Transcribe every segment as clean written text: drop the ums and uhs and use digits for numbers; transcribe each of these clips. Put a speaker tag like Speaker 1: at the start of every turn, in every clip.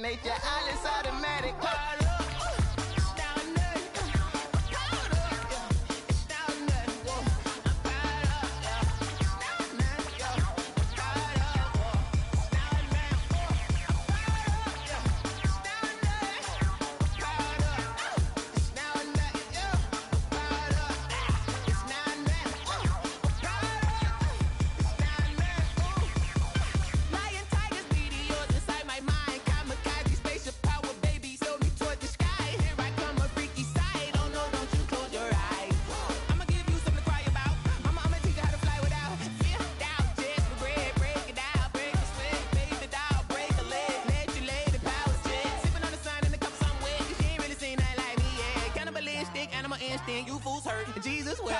Speaker 1: nature, all is automatic. Animal instinct, you fools hurt. Jesus will.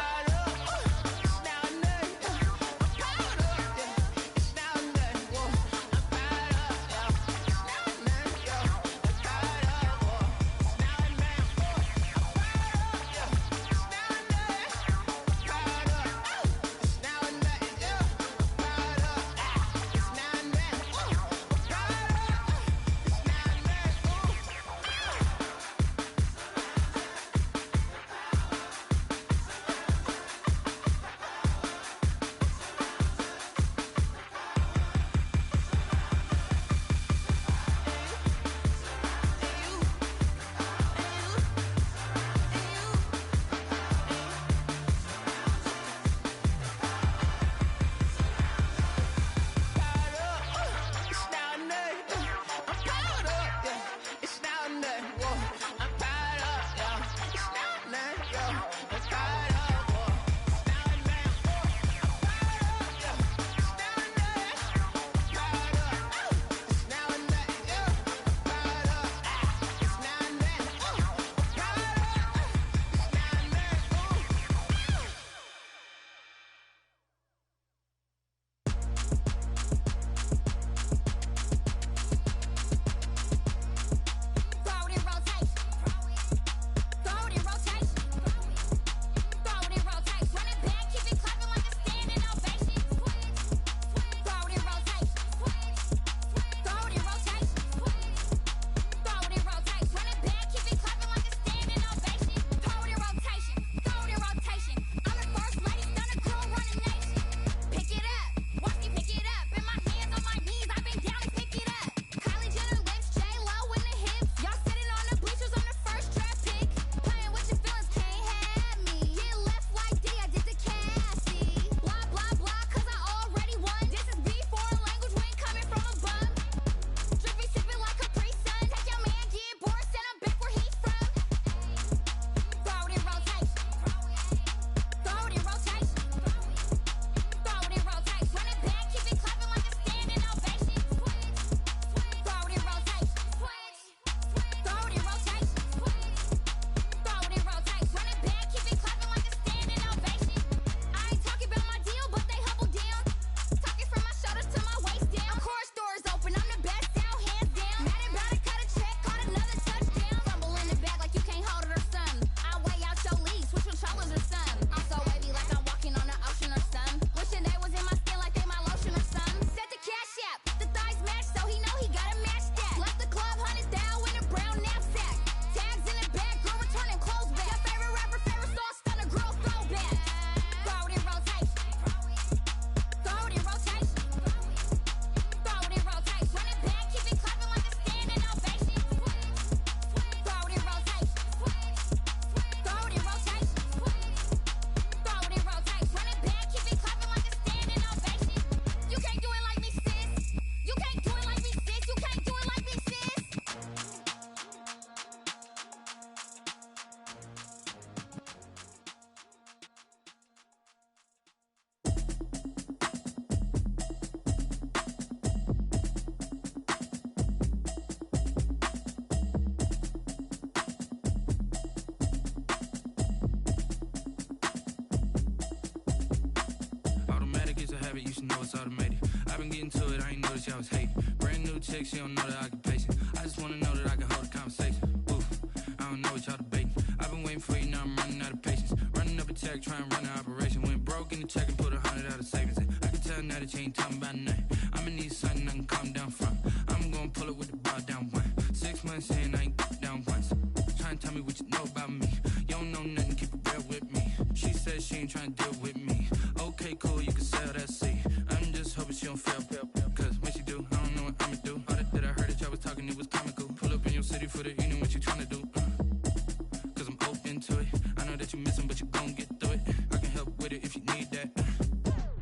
Speaker 2: I was hating. Brand new chick, she don't know the occupation. I just wanna know that I can hold a conversation. Oof, I don't know what y'all debating. I've been waiting for you, now I'm running out of patience. Running up a check, trying to run an operation. Went broke in the check and put 100 out of savings in. I can tell now that you ain't talking about nothing. I'ma need something I can calm down from. I'm gonna pull it with the bar down one. months in, I ain't down once. Trying to tell me what you know about me. You don't know nothing, keep it real with me. She said she ain't trying to deal with me. Okay, cool, you can sell that seat. I'm just hoping she don't fail. Cause when she do, I don't know what I'ma do. All that I heard that y'all was talking, it was comical. Pull up in your city for the evening, what you tryna do? Cause I'm open to it. I know that you missing, but you gon' get through it. I can help with it if you need that.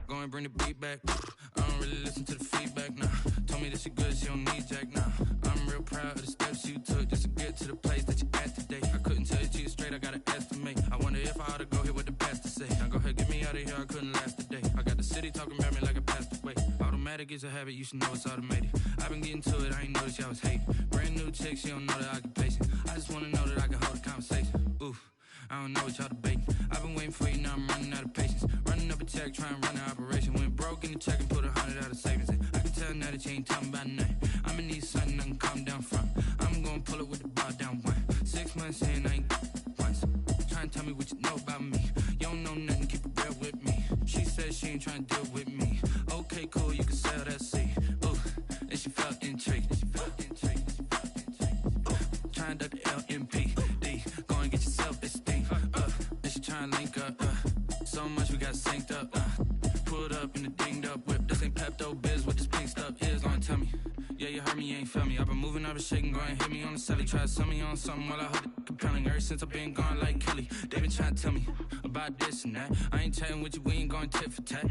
Speaker 2: Go and bring the beat back. I don't really listen to the feedback, nah. Told me that she good, she don't need jack, nah. I'm real proud of the steps you took just to get to the place that you at today. I couldn't tell you to you straight, I gotta estimate. I wonder if I ought to go here with the pastor say. Now go ahead, get me out of here, I couldn't last a day. I got the city talking about me like a passed away. Automatic is a habit, you should know it's automated. I've been getting to it, I ain't noticed y'all was hating. Brand new chick, she don't know the occupation. I just wanna know that I can hold a conversation. Oof, I don't know what y'all debating. I've been waiting for you, now I'm running out of patience. Running up a check, trying to run an operation. Went broke in the check and put 100 out of savings in. I can tell now that you ain't talking about nothing. I'ma need something I can calm down from. I'm gonna pull it with the bar down one. 6 months in, I ain't once. Trying to tell me what you know about me. You don't know nothing, keep it real with me. She said she ain't trying to deal with me. Okay, cool, you can sell that seat. Ooh, and she felt intrigued. Trying to duck the LMPD. Go and get yourself this thing. And she trying to link up. So much we got synced up. Pulled up in the dinged up whip. This ain't Pepto Biz, what this pink stuff is. Long tell me. Yeah, you heard me, you ain't felt me. I've been moving, I've been shaking, go and hit me on the celly. Try to sell me on something while I hold it compelling. Ever since I've been gone like Kelly, they been trying to tell me about this and that. I ain't chatting with you, we ain't going tit for tat.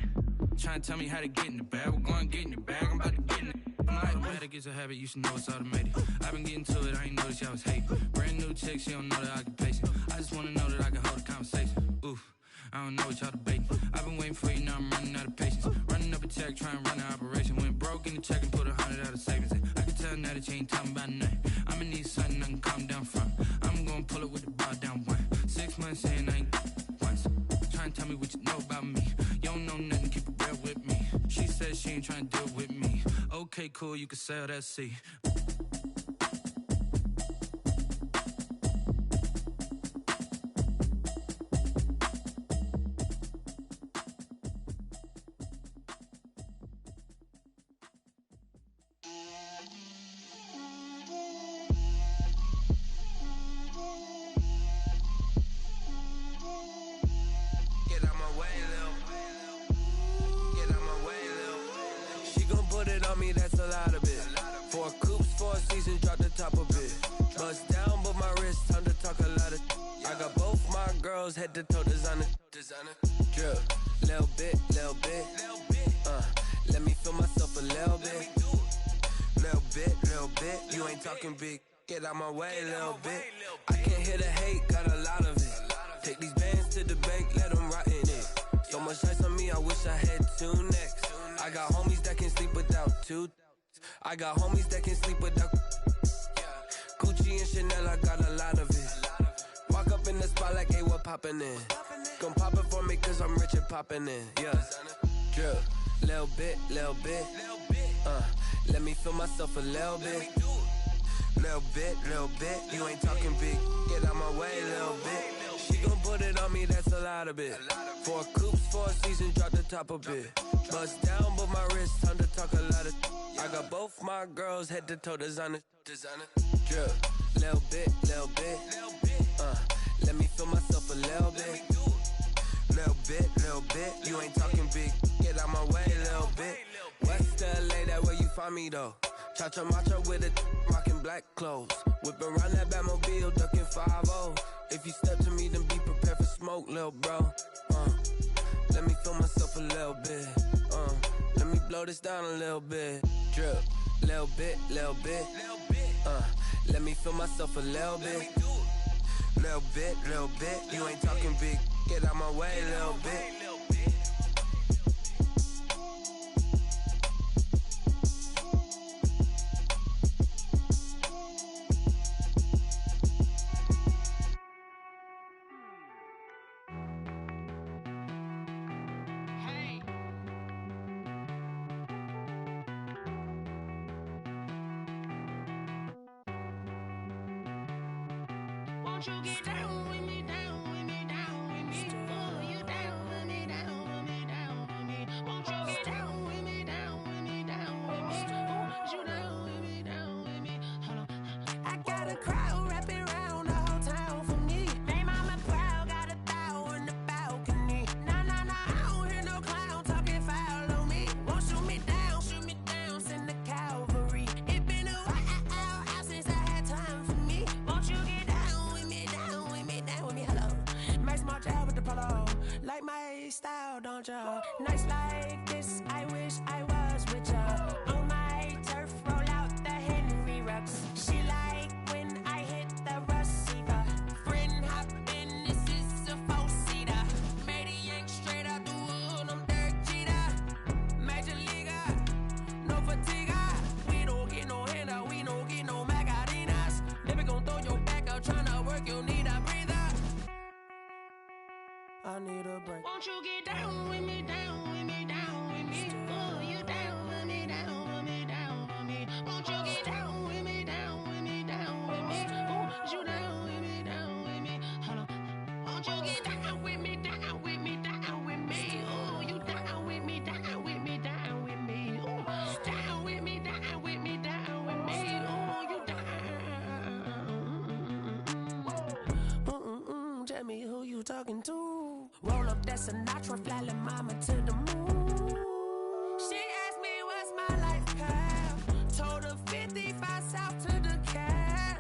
Speaker 2: Trying to tell me how to get in the bag, we're going to get in the bag, I'm about to get in it. Automatic is a habit, you should know it's automated. I've been getting to it, I ain't noticed y'all was hating. Brand new chick, she don't know the occupation. I just wanna know that I can hold a conversation. Oof, I don't know what y'all debating. I've been waiting for you, now I'm running out of patience. Running up a check, trying to run an operation. Went broke in the check and put 100 out of savings in. I can tell now that you ain't talking about nothing. I'ma need something I can calm down from. I'm gonna pull it with the bar down one. 6 months in, I ain't once. Trying to tell me what you know about me. You don't know nothing, keep it real with me. She said she ain't trying to deal with me. Okay, cool, you can sell that seat.
Speaker 3: Head to toe designer, drip, little bit, let me feel myself a little bit, you ain't talking big, get out my way, little bit, I can't hear the hate, got a lot of it, take these bands to the bank, let them rot in it, so much ice on me, I wish I had two necks, I got homies that can sleep without two, I got homies that can sleep without, Gucci and Chanel, I got a lot of it. Walk up in the spot like, hey, what poppin' in? Gon' pop it for me cause I'm rich and poppin' in, yeah. Drip, little bit, let me feel myself a little bit. Little bit, you ain't talking big, get out my way, little bit. She gon' put it on me, that's a lot of it. 4 coops, 4 seasons, drop the top a bit. Bust down, but my wrist, time to talk a lot of. I got both my girls, head to toe designer. Drip, little bit, let me feel myself a little bit. Little bit, you ain't talking big, get out my way, little bit. West LA, that where you find me though. Cha-cha matcha with a rockin' black clothes. Whip around that Batmobile, ducking 5-0. If you step to me, then be prepared for smoke, little bro. Let me feel myself a little bit. Let me blow this down a little bit. Drip, little bit, let me feel myself a little bit. Little bit, you ain't talking big, get out my way, little bit.
Speaker 4: Won't you get down with me, down with me, down with me? Oh, you down with me, down with me, down with me. Won't you get down with me, down with me, down with me? Oh, you down with me, down with me? Hold on. I got
Speaker 5: tell, don't ya? Nights like this, I wish I was with ya. On my turf, roll out the Henry Rux. She like when I hit the receiver. Friend hop in, this is a four-seater. Made a yank straight out the wood, I'm Derek Jeter. Major leaguer, no fatigue. We don't get no handout, we don't get no Macarinas. Never gon' throw your back out, tryna work, you need a breather. I need a break.
Speaker 4: Won't you get down with me, down with me, down with me? Oh, you down with me, down with me, down with me. Won't you get down with me, down with me, down with me? Oh, you down with me, down with me. Hold on. Won't you get down with me, down with me, down with me? Oh, you down with me, down with me, down with me. Oh, down with me, down with me, down with me. Oh, you down.
Speaker 5: Tell me who you talking to. Roll up that Sinatra, fly la mama to the moon. She asked me what's my life path. Told her 55 south to the cat.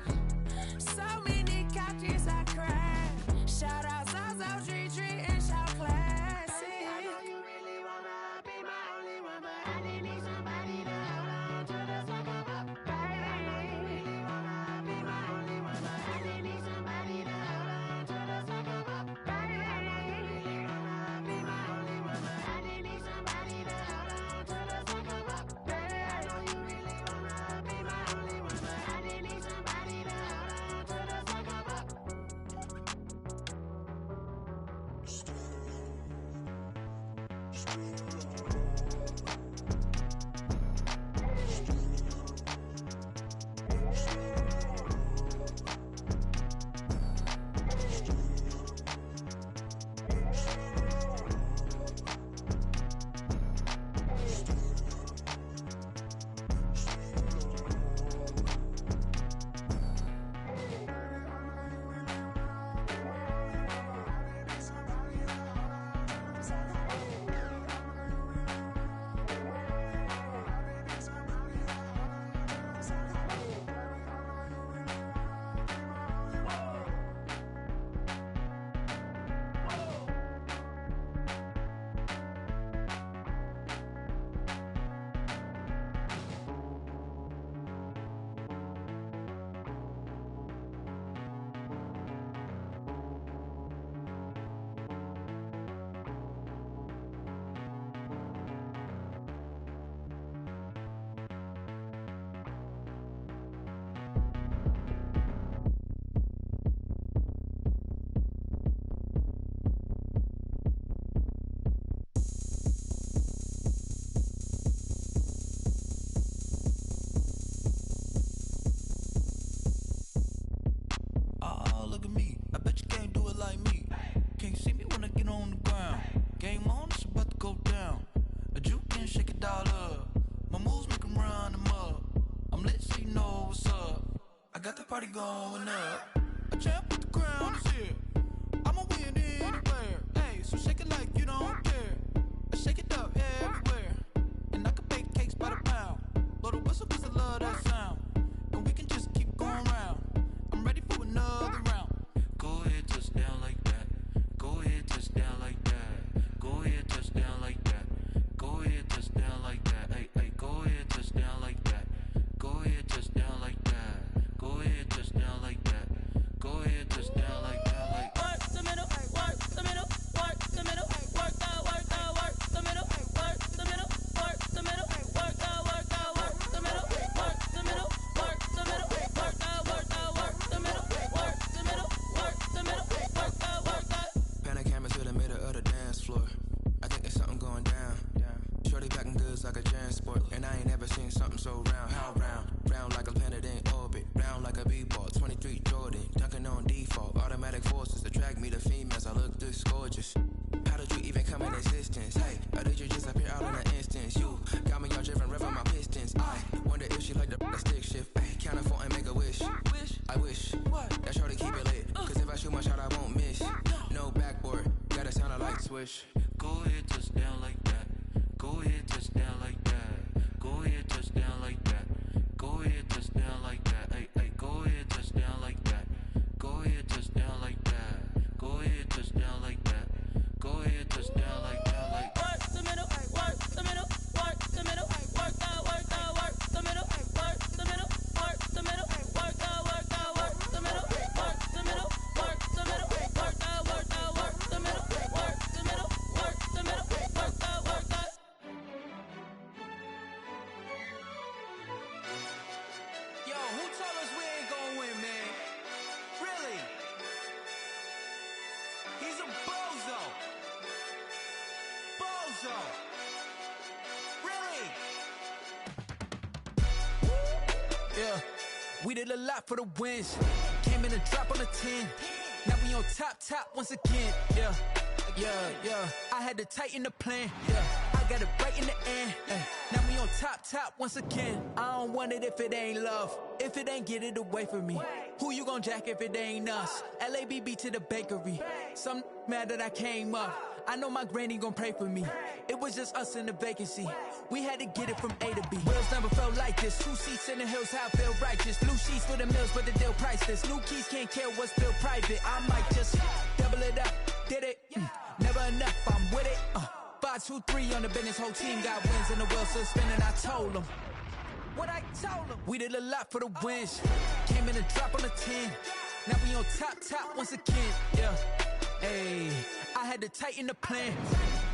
Speaker 5: So many couches I cried. Shout out Zazo, Tree, and shout classic.
Speaker 4: I know you really wanna be my only one, but I didn't need somebody to hold on to the sucker up. I know you really wanna be my only one, but I didn't need somebody to hold on to the sucker up. I know you really wanna be my only one, but I didn't need somebody to hold on to the sucker up. I know you really wanna be my only one, but I didn't need somebody to hold on to the sucker up.
Speaker 2: Oh, look at me. I bet you can't do it like me. Can't see me when I get on the ground. Game on, it's about to go down. A juke and shake it all up. My moves make 'em run them up. I'm lit so you know what's up. I got the party going up. A champ with the crown is here. I'ma win anywhere. Hey, so shake it like you don't care. I shake it up everywhere. And I can bake cakes by the pound. Blow the whistle 'cause I love that sound. And we can just keep going round. I'm ready for another round. Go ahead, touch down like that. Go ahead, touch down like that. Go ahead, touch down like that. Go ahead, touch down like that. Hey, hey, go ahead, touch down like that. Go ahead, touch down like that. Go ahead, touch down like that. Go ahead, touch down like that. Like
Speaker 5: Work the middle, work the middle, work the middle, work the middle, work the middle, work the middle, work the middle, work the middle, work the middle, work the middle, work the middle, work the middle, work the middle, work the.
Speaker 3: Pan a camera to the middle of the dance floor. I think there's something going down. Shorty packing goods like a transport, and I ain't never seen something so round. How round? Round like a planet in orbit, round like a b-ball. 23 Jordan, dunking on default. Automatic forces attract me to females. I look this gorgeous. How did you even come in existence? Hey, or did you just appear out in an instance? You got me all driven, revving my pistons. I wonder if she like the stick shift. Hey, count it 4 and make a wish. I wish that shorty keep it lit. 'Cause if I shoot my shot, I won't miss. No backboard, gotta sound a light swish.
Speaker 2: go ahead, touch down like that. Go ahead, touch down like that. Go ahead, touch down like that. Go ahead, touch down like that. Hey, hey, go ahead, touch down like that. Go ahead, touch down like that. Go ahead, touch down like that. Go ahead, touch down like that. We did a lot for the wins. Came in and drop on a 10. Now we on top once again. Yeah. I had to tighten the plan. Yeah. I got it right in the end. Now we on top once again. I don't want it if it ain't love. If it ain't, get it away from me. Who you gon' jack if it ain't us? LABB to the bakery. Some mad that I came up. I know my granny gon' pray for me. It was just us in the vacancy. We had to get it from A to B. Wheels never felt like this. 2 seats in the hills, how I feel righteous. Blue sheets for the mills, but the deal priceless. New keys can't care what's still private. I might just double it up. Did it? Never enough, I'm with it. 5, 2, 3 on the business. Whole team got wins and the wheels still spinning. I told them what I told them. We did a lot for the wins. Came in and drop on a 10. Now we on top once again. Yeah. Hey, I had to tighten the plan.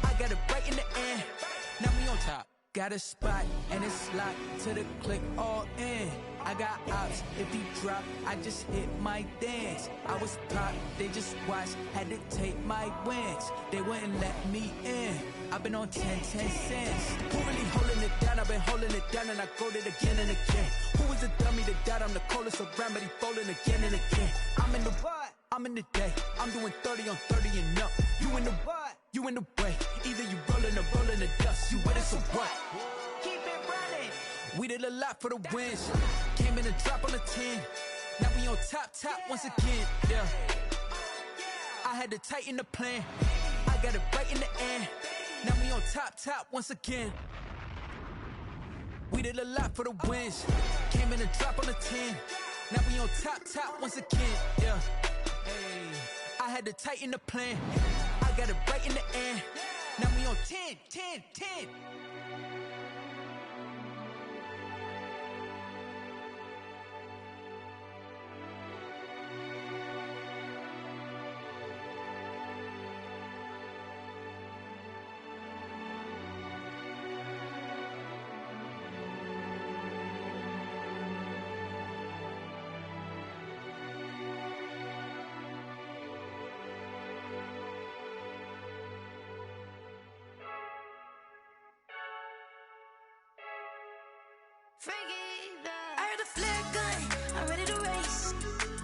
Speaker 2: I got it right in the end. Now we on top. Got a spot and it's locked to the click all in. I got ops, if he drop, I just hit my dance. I was pop, they just watched, had to take my wins. They wouldn't let me in. I've been on 10 cents. Who really holding it down? I've been holding it down and I go it again and again. Who was the dummy that died? I'm the coldest around, but he folding again and again. I'm in the what? I'm in the day. I'm doing 30 on 30 and up. You in the what? You in the way. Either you rolling or rolling the dust. You with us or what?
Speaker 5: Keep it running.
Speaker 2: We did a lot for the wins. Came in and drop on a 10. Now we on top once again. Yeah. I had to tighten the plan. I got it right in the end. Now we on top once again. We did a lot for the wins. Came in and drop on a 10. Now we on top once again. Yeah. Hey, I had to tighten the plan. I got it right in the end. Now we on 10.
Speaker 5: I heard a flare gun, I'm ready to race.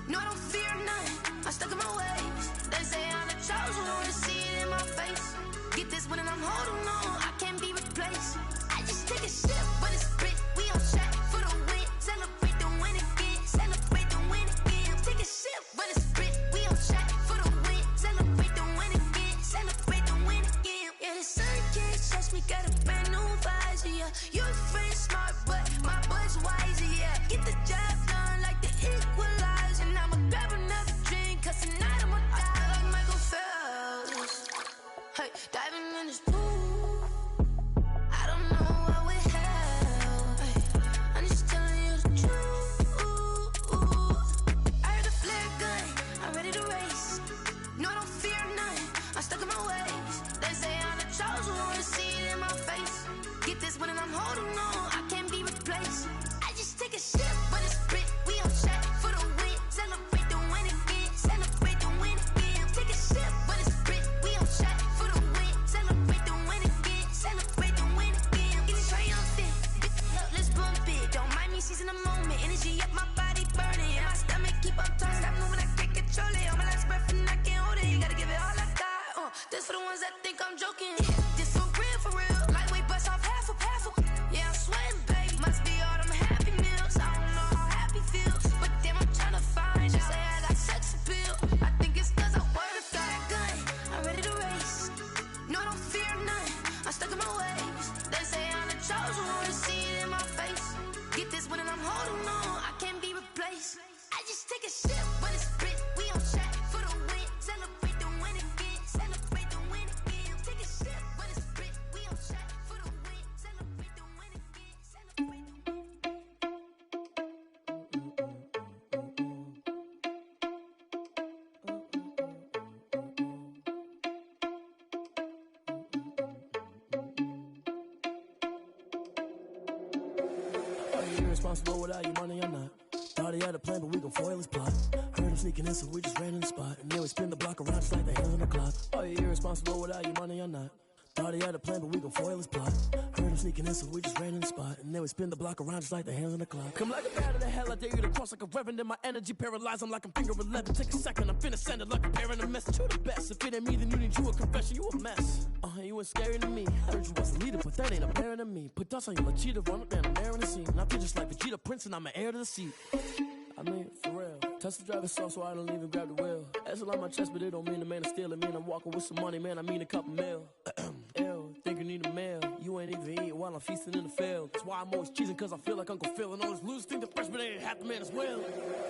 Speaker 5: No, I don't fear none, I'm stuck in my ways. They say I'm the chosen one, see it in my face. Get this one and I'm holding on, I can't be replaced. I just take a sip, but it's split, we on shot for the win. Celebrate the win again, celebrate the win again. Take a sip, but it's split, we on shot for the win. Celebrate the win again, celebrate the win again. Yeah, the sun can't touch me, got a brand new visor, yeah. Your friend smart, but my boy's wiser, yeah. Get the job done like the equalizer. And I'ma grab another drink, cause tonight I'ma die like Michael Phelps. Hey, diving in this pool, I don't know what would help. Hey, I'm just telling you the truth. I heard a flare gun, I'm ready to race. No, I don't fear none, I'm stuck in my ways. They say I'm the chosen one, see it in my face. Get this one and I'm holding on, I can't be replaced. I just take a sip, but it's split, we on shot for the win. Celebrate the win again, celebrate the win again. Take a sip, but it's split, we on shot for the win. Celebrate the win again, celebrate the win again. Get it triumphant, let's bump it. Don't mind me seizing the moment, energy up my body burning. And my stomach keep on turning, stop moving, I can't control it. On my last breath and I can't hold it, you gotta give it all I got. This for the ones that think I'm joking. This for real, lightweight bust off half a. Yeah, I'm sweating, babe. Must be all them happy meals. I don't know how happy feels, but damn, I'm tryna find you. Say I got sex appeal. I think it's cause I work that gun. I'm ready to race. No, I don't fear none. I'm stuck in my ways. They say I'm the chosen one, see it in my face. Get this one and I'm holding on, I can't be replaced. I just take a sip, but it's split. We on shot for the win. Celebrate the win again. Celebrate the win again. Take a sip, but it's split. We on shot for the win. Celebrate the win again. Celebrate the win.
Speaker 6: Are you irresponsible without your money or not? Thought he had a plan, but we gon' foil his plot. Heard him sneaking in, so we just ran in the spot. And then we spin the block around just like the hands on the clock. Are you irresponsible without your money or not? Thought he had a plan, but we gon' foil his plot. Heard him sneaking in, so we just ran in the spot. And then we spin the block around just like the hands on the clock. Come like a bat of the hell, I dare you to cross like a reverend. And my energy paralyzed, I'm like I'm finger 11. Take a second, I'm finna send it like a parent a message. You the best, if it ain't me, then you need you a confession. You a mess, you ain't scary to me. Heard you was a leader, but that ain't apparent to me. Put dust on you like cheetah, run up and I'm airing the scene. I feel just like Vegeta Prince and I'm an heir to the seat. I mean, for real. Touch the driver's soft, so I don't even grab the wheel. That's on my chest, but it don't mean the man is stealing. Mean I'm walking with some money, man, I mean a couple mil. Ew, think you need a meal. You ain't even eating while I'm feasting in the field. That's why I'm always cheesing, cause I feel like Uncle Phil. And all this losers think the freshman ain't half the man as well.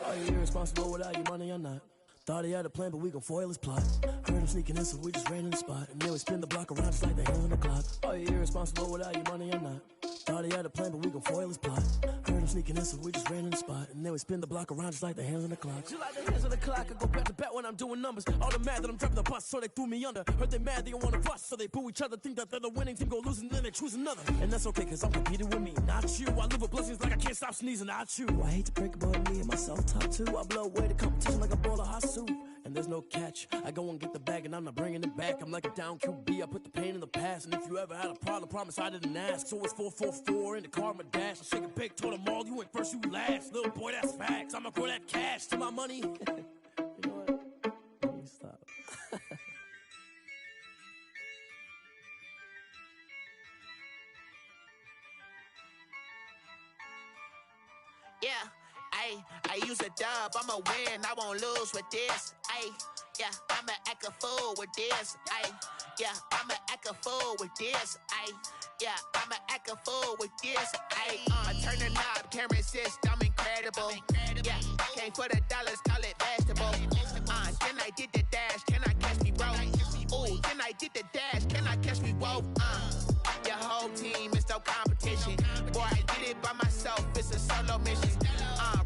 Speaker 6: Are you irresponsible without your money or not? Thought he had a plan, but we gon' foil his plot. Heard him sneaking in, so we just ran in the spot. And then we spin the block around just like the hands on the clock. Are you irresponsible without your money or not? Thought he had a plan, but we gon' foil his plot. Heard him sneaking in, so we just ran in the spot. And then we spin the block around just like the hands on the clock. Just like the hands on the clock, I go back to back when I'm doing numbers. All the mad that I'm driving the bus, so they threw me under. Heard they mad, they don't wanna bust, so they boo each other. Think that they're the winning team, go losing, then they choose another. And that's okay, cause I'm competing with me, not you. I live with blessings like I can't stop sneezing, not you. I hate to break it, but me and myself top two. I blow away the competition like a bowl of hot soup. And there's no catch. I go and get the bag and I'm not bringing it back. I'm like a down QB, I put the pain in the past. And if you ever had a problem, promise I didn't ask. So it's 444 in the car, my dash. I shake a big, told them all, you went first, you last. Little boy, that's facts. I'ma grow that cash to my money. You know what? Let me stop.
Speaker 1: Yeah, I use a dub, I'ma win, I won't lose with this. Yeah, I'ma act a fool with this. Yeah, I'ma act a fool with this. Yeah, I'ma act a fool with this. I turn the knob, can't resist, I'm incredible. Yeah, came for the dollars, call it vegetable. Then I did the dash, can I catch me, bro? Ooh, then I did the dash, can I catch me, whoa? Your whole team is no competition. Boy, I did it by myself, it's a solo mission.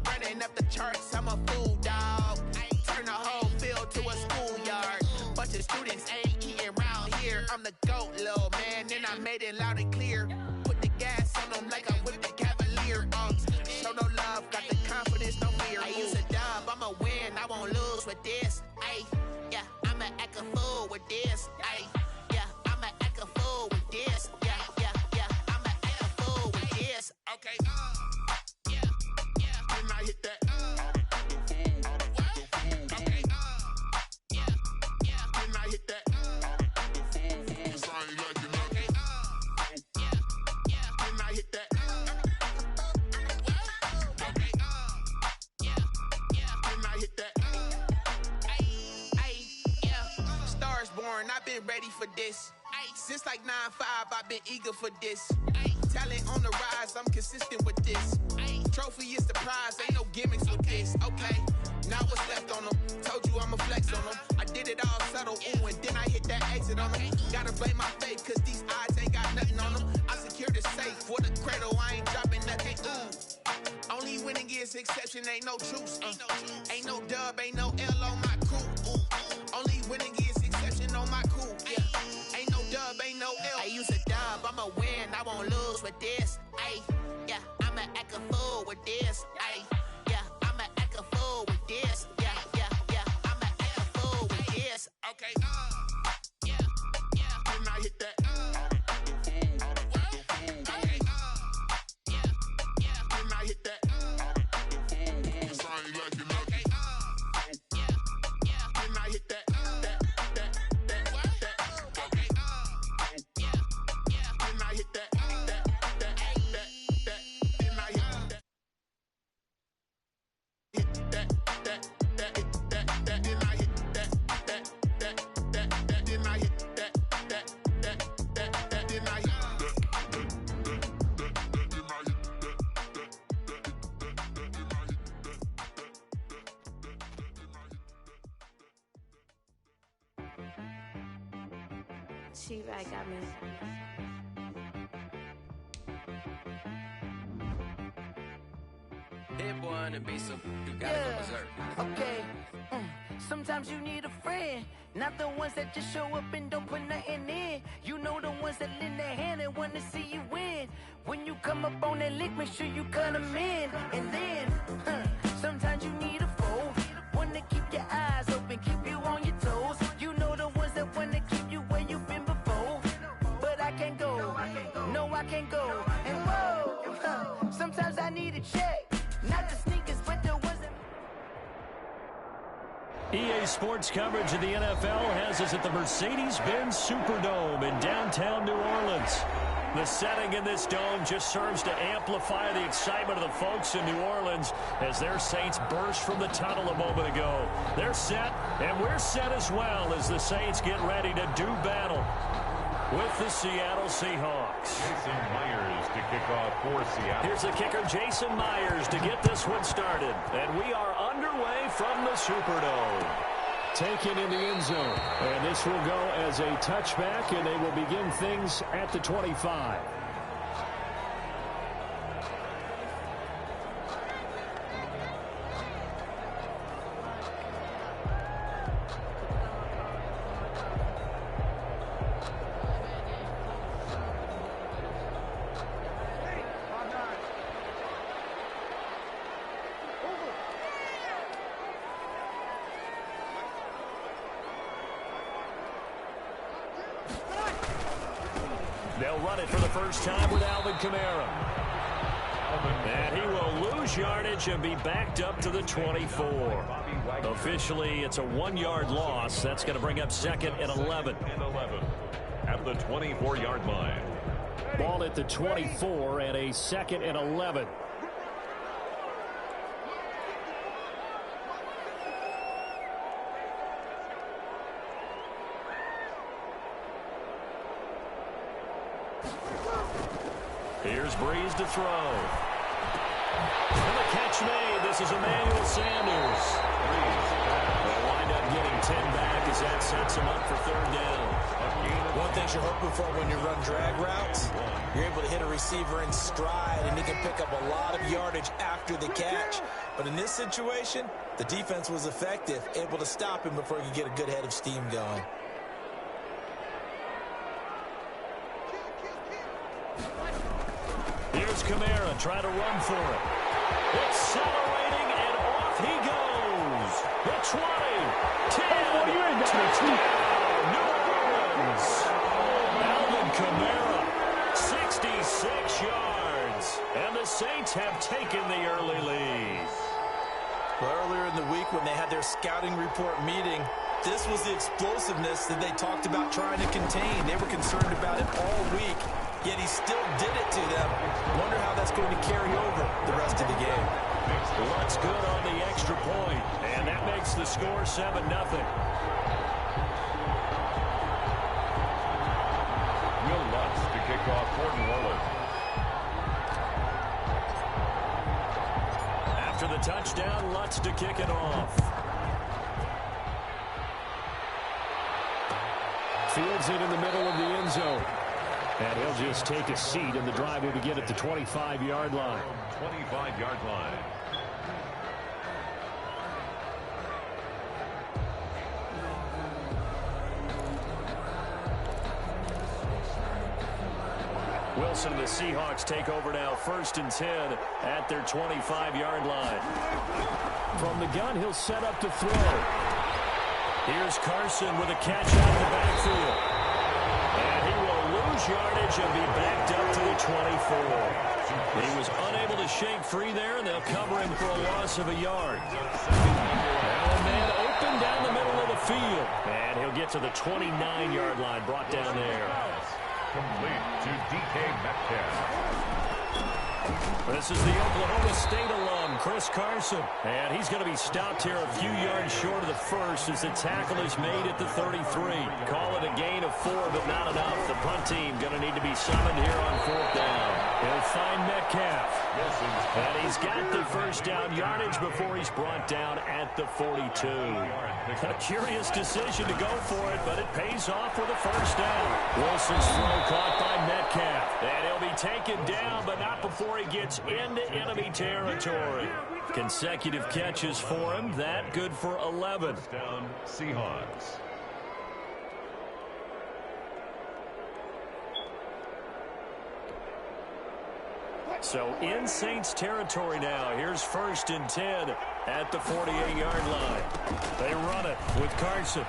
Speaker 1: Running up the charts, I'm a fool, dog. Turn the whole field to a schoolyard. Bunch of students ain't eating round here. I'm the GOAT, little man, and I made it loud and clear. Put the gas on them like I'm with the Cavalier. Show no love, got the confidence, no fear. I use a dub, I'ma win, I won't lose with this. Yeah, I'ma act a fool with this. Yeah, I'ma act a fool with this. Yeah, I'ma act a fool with this. Okay, and I hit that. Okay, and I hit that. Cause I ain't like it, okay. And I hit that. Okay, and I hit that. Yeah. Stars born, I've been ready for this. Since like 9-5, I've been eager for this. Talent on the rise, I'm consistent with this. Trophy is the prize, ain't no gimmicks with this. Okay, now what's left on them? Told you I'ma flex on them. I did it all subtle, ooh, and then I hit that exit on them. Gotta blame my faith, cause these odds ain't got nothing on them. I secured the safe for the cradle, I ain't dropping nothing, ooh. Only winning is exception, ain't no truce. Ain't no dub, ain't no L on my crew. Only winning is exception on my crew. Yeah, ain't no dub, ain't no L. I use a dub, I'ma win, I won't lose with this. Yeah, I'ma act a fool with this. Yeah, I'ma act a fool with this. Yeah, I'ma act a fool with this. Okay, and I hit that. Okay, and I hit that. Cause I ain't like it, okay. And I hit that. Okay, and I hit that.
Speaker 5: She right got me.
Speaker 7: Hit boy on the beat, so you gotta go berserk.
Speaker 8: Okay. Sometimes you need a friend, not the ones that just show up and don't put nothing in. You know the ones that lend their hand and want to see you win. When you come up on that lick, make sure you cut them in. And then, sometimes you need a foe, one to keep your eyes open, keep you on your toes. You know the ones that want to keep you where you've been before.
Speaker 9: EA Sports coverage of the NFL has us at the Mercedes-Benz Superdome in downtown New Orleans. The setting in this dome just serves to amplify the excitement of the folks in New Orleans as their Saints burst from the tunnel a moment ago. They're set, and we're set as well as the Saints get ready to do battle with the Seattle Seahawks.
Speaker 10: Jason Myers to kick off for Seattle.
Speaker 9: Here's the kicker, Jason Myers, to get this one started. And we are underway from the Superdome. Taken in the end zone. And this will go as a touchback, and they will begin things at the 25. They'll run it for the first time with Alvin Kamara. And he will lose yardage and be backed up to the 24. Officially, it's a 1-yard loss. That's going to bring up second and 11.
Speaker 10: At the 24-yard line.
Speaker 9: Ball at the 24 and a second and 11. Here's Breeze to throw. And the catch made. This is Emmanuel Sanders. They'll wind up getting 10 back as that sets him up for third down.
Speaker 11: One thing you're hoping for when you run drag routes, you're able to hit a receiver in stride, and he can pick up a lot of yardage after the catch. But in this situation, the defense was effective, able to stop him before he could get a good head of steam going.
Speaker 9: Here's Kamara trying to run for it. Accelerating, and off he goes. The 20, 10, touchdown, New Orleans. Alvin Kamara, 66 yards. And the Saints have taken the early lead.
Speaker 11: Well, earlier in the week when they had their scouting report meeting, this was the explosiveness that they talked about trying to contain. They were concerned about it all week. Yet he still did it to them. Wonder how that's going to carry over the rest of the game.
Speaker 9: Lutz good on the extra point, and that makes the score 7-0.
Speaker 10: Will Lutz to kick off for New Orleans.
Speaker 9: After the touchdown, Lutz to kick it off. Fields it in the middle of the end zone. And he'll just take a seat, and the drive will begin at the 25-yard line.
Speaker 10: 25-yard line.
Speaker 9: Wilson and the Seahawks take over now, 1st and 10 at their 25-yard line. From the gun, he'll set up to throw. Here's Carson with a catch out of the backfield. And he will lose yardage and be backed up to the 24. He was unable to shake free there, and they'll cover him for a loss of a yard. Now a man open down the middle of the field. And he'll get to the 29-yard line, brought down there.
Speaker 10: Complete to DK Metcalf.
Speaker 9: This is the Oklahoma State alum, Chris Carson. And he's going to be stopped here a few yards short of the first as the tackle is made at the 33. Call it a gain of 4, but not enough. The punt team going to need to be summoned here on 4th down. He'll find Metcalf. And he's got the first down yardage before he's brought down at the 42. A curious decision to go for it, but it pays off with a first down. Wilson's throw caught by Metcalf. And he'll be taken down, but not before he gets into enemy territory. Consecutive catches for him. That good for 11.
Speaker 10: Down Seahawks.
Speaker 9: So in Saints territory now. Here's 1st and 10 at the 48-yard line. They run it with Carson.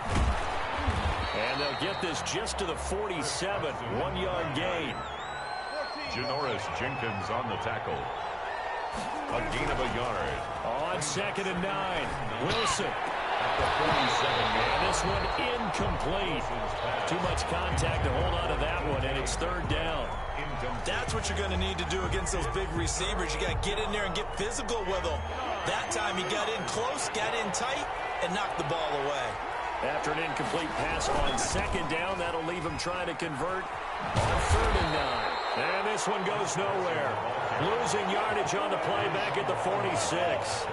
Speaker 9: And they'll get this just to the 47. 1-yard gain.
Speaker 10: Janoris Jenkins on the tackle. A gain of a yard.
Speaker 9: On 2nd and 9. Wilson. And this one incomplete. Too much contact to hold on to that one, and it's third down.
Speaker 11: That's what you're going to need to do against those big receivers. You got to get in there and get physical with them. That time he got in close, got in tight, and knocked the ball away.
Speaker 9: After an incomplete pass on second down, that'll leave him trying to convert on 3rd and 9. And this one goes nowhere. Losing yardage on the play back at the 46.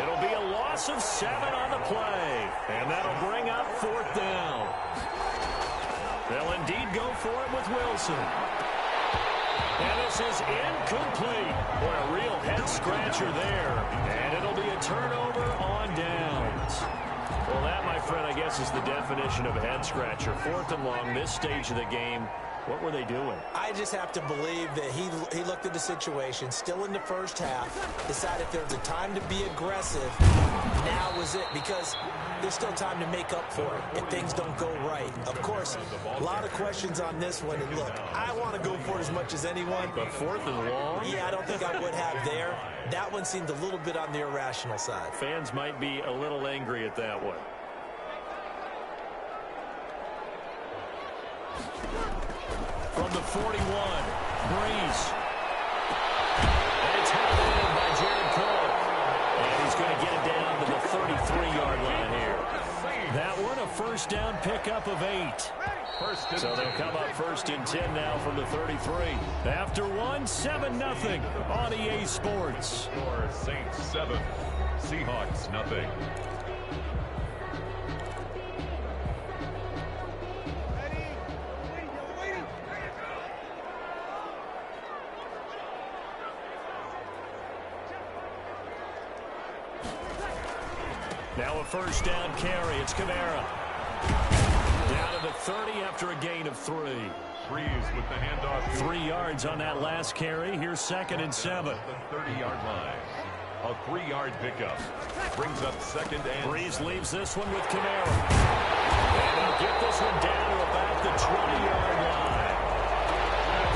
Speaker 9: It'll be a loss of 7 on the play. And that'll bring up 4th down. They'll indeed go for it with Wilson. And this is incomplete. Boy, a real head-scratcher there. And it'll be a turnover on downs. Well, that, my friend, I guess is the definition of a head-scratcher. 4th and long, this stage of the game. What were they doing?
Speaker 11: I just have to believe that he looked at the situation, still in the first half, decided there was a time to be aggressive. Now was it, because there's still time to make up for it if things don't go right. Of course, a lot of questions on this one. And look, I want to go for it as much as anyone.
Speaker 9: But 4th and long?
Speaker 11: Yeah, I don't think I would have there. That one seemed a little bit on the irrational side.
Speaker 9: Fans might be a little angry at that one. From the 41, Breeze. And it's held in by Jared Cole. And he's going to get it down to the 33-yard line here. That one, a first down pickup of 8. So they'll come up 1st and 10 now from the 33. After one, 7-0 on EA Sports.
Speaker 10: Score Saints 7, Seahawks nothing.
Speaker 9: Now a first down carry. It's Kamara. Down to the 30 after a gain of 3.
Speaker 10: Breeze with the handoff.
Speaker 9: 3 yards on that last carry. Here's 2nd and 7.
Speaker 10: The 30-yard line. A 3-yard pickup. Brings up 2nd and...
Speaker 9: Breeze leaves this one with Kamara. And they'll get this one down to about the 20-yard line.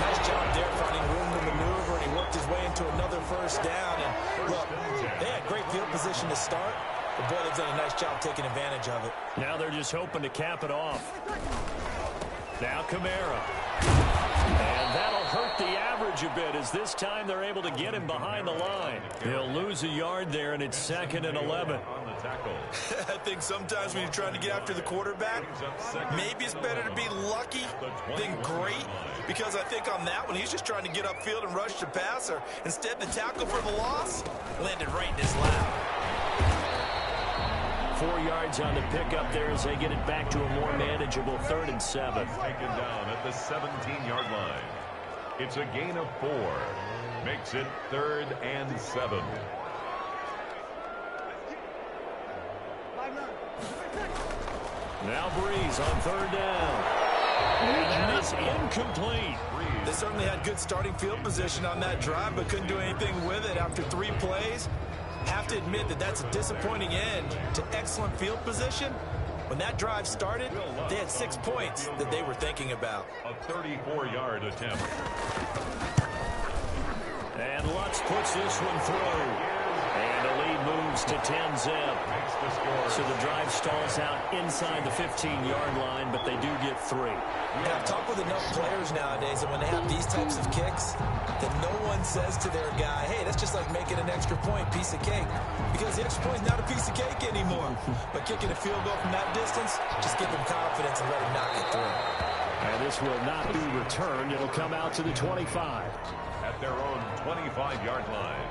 Speaker 11: Nice job there finding room to maneuver, and he worked his way into another first down. And look, they had great field position to start. But boy, they've done a nice job taking advantage of it.
Speaker 9: Now they're just hoping to cap it off. Now Kamara. And that'll hurt the average a bit as this time they're able to get him behind the line. He'll lose a yard there, and it's 2nd and 11.
Speaker 10: On the tackle.
Speaker 11: I think sometimes when you're trying to get after the quarterback, maybe it's better to be lucky than great. Because I think on that one, he's just trying to get upfield and rush the passer. Instead, the tackle for the loss landed right in his lap.
Speaker 9: 4 yards on the pickup there as they get it back to a more manageable 3rd and 7.
Speaker 10: Taken down at the 17-yard line. It's a gain of 4. Makes it 3rd and 7.
Speaker 9: Now Breeze on 3rd down. And that is incomplete.
Speaker 11: They certainly had good starting field position on that drive, but couldn't do anything with it after 3 plays. Have to admit that that's a disappointing end to excellent field position. When that drive started, they had 6 points that they were thinking about.
Speaker 10: A 34-yard attempt.
Speaker 9: And Lutz puts this one through. And the lead moves to 10-zip. So the drive stalls out inside the 15-yard line, but they do get 3.
Speaker 11: And I've talked with enough players nowadays that when they have these types of kicks, that no one says to their guy, hey, that's just like making an extra point, piece of cake. Because the extra point is not a piece of cake anymore. But kicking a field goal from that distance, just give them confidence and let them knock it through.
Speaker 9: And this will not be returned. It'll come out to the 25.
Speaker 10: At their own 25-yard line.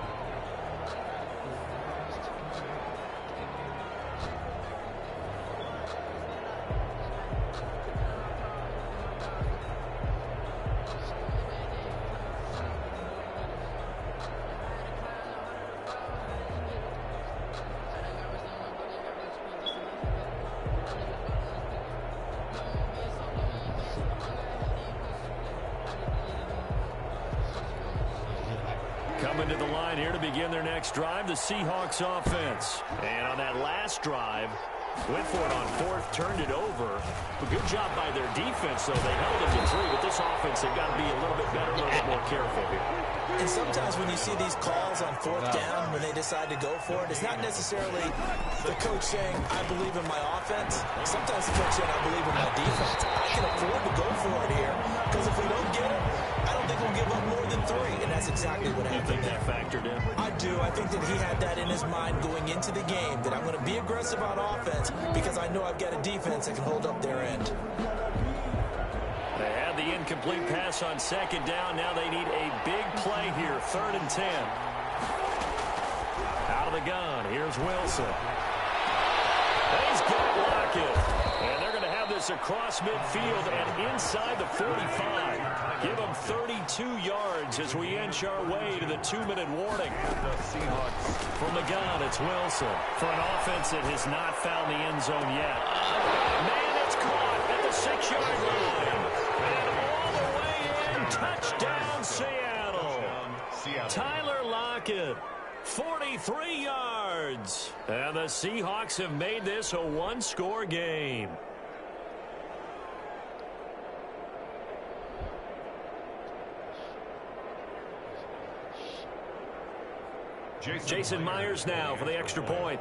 Speaker 9: Coming to the line here to begin their next drive, the Seahawks offense. And on that last drive, Went for it on fourth, turned it over. A good job by their defense, though. They held them to 3, but this offense, they've got to be a little bit better, a little bit more careful here.
Speaker 11: And sometimes when you see these calls on fourth down, when they decide to go for it, it's not necessarily the coach saying, I believe in my offense. Sometimes the coach saying, I believe in my defense. I can afford to go for it here, because if we don't get it, I don't think we'll give up more than 3, and that's exactly what happened.
Speaker 9: You think that factored in?
Speaker 11: I do. I think that he had that in his mind going into the game, that I'm going to be aggressive on offense because I know I've got a defense that can hold up their end.
Speaker 9: They had the incomplete pass on second down. Now they need a big play here, 3rd and 10. Out of the gun, here's Wilson. He's got Lockett. And they're going to have this across midfield and inside the 45. Give them 32 yards as we inch our way to the 2-minute warning.
Speaker 10: The Seahawks.
Speaker 9: From the gun, it's Wilson. For an offense that has not found the end zone yet. Man, it's caught at the 6-yard line. And all the way in, touchdown Seattle. Tyler Lockett, 43 yards. And the Seahawks have made this a 1-score game. Jason Myers now for the extra point.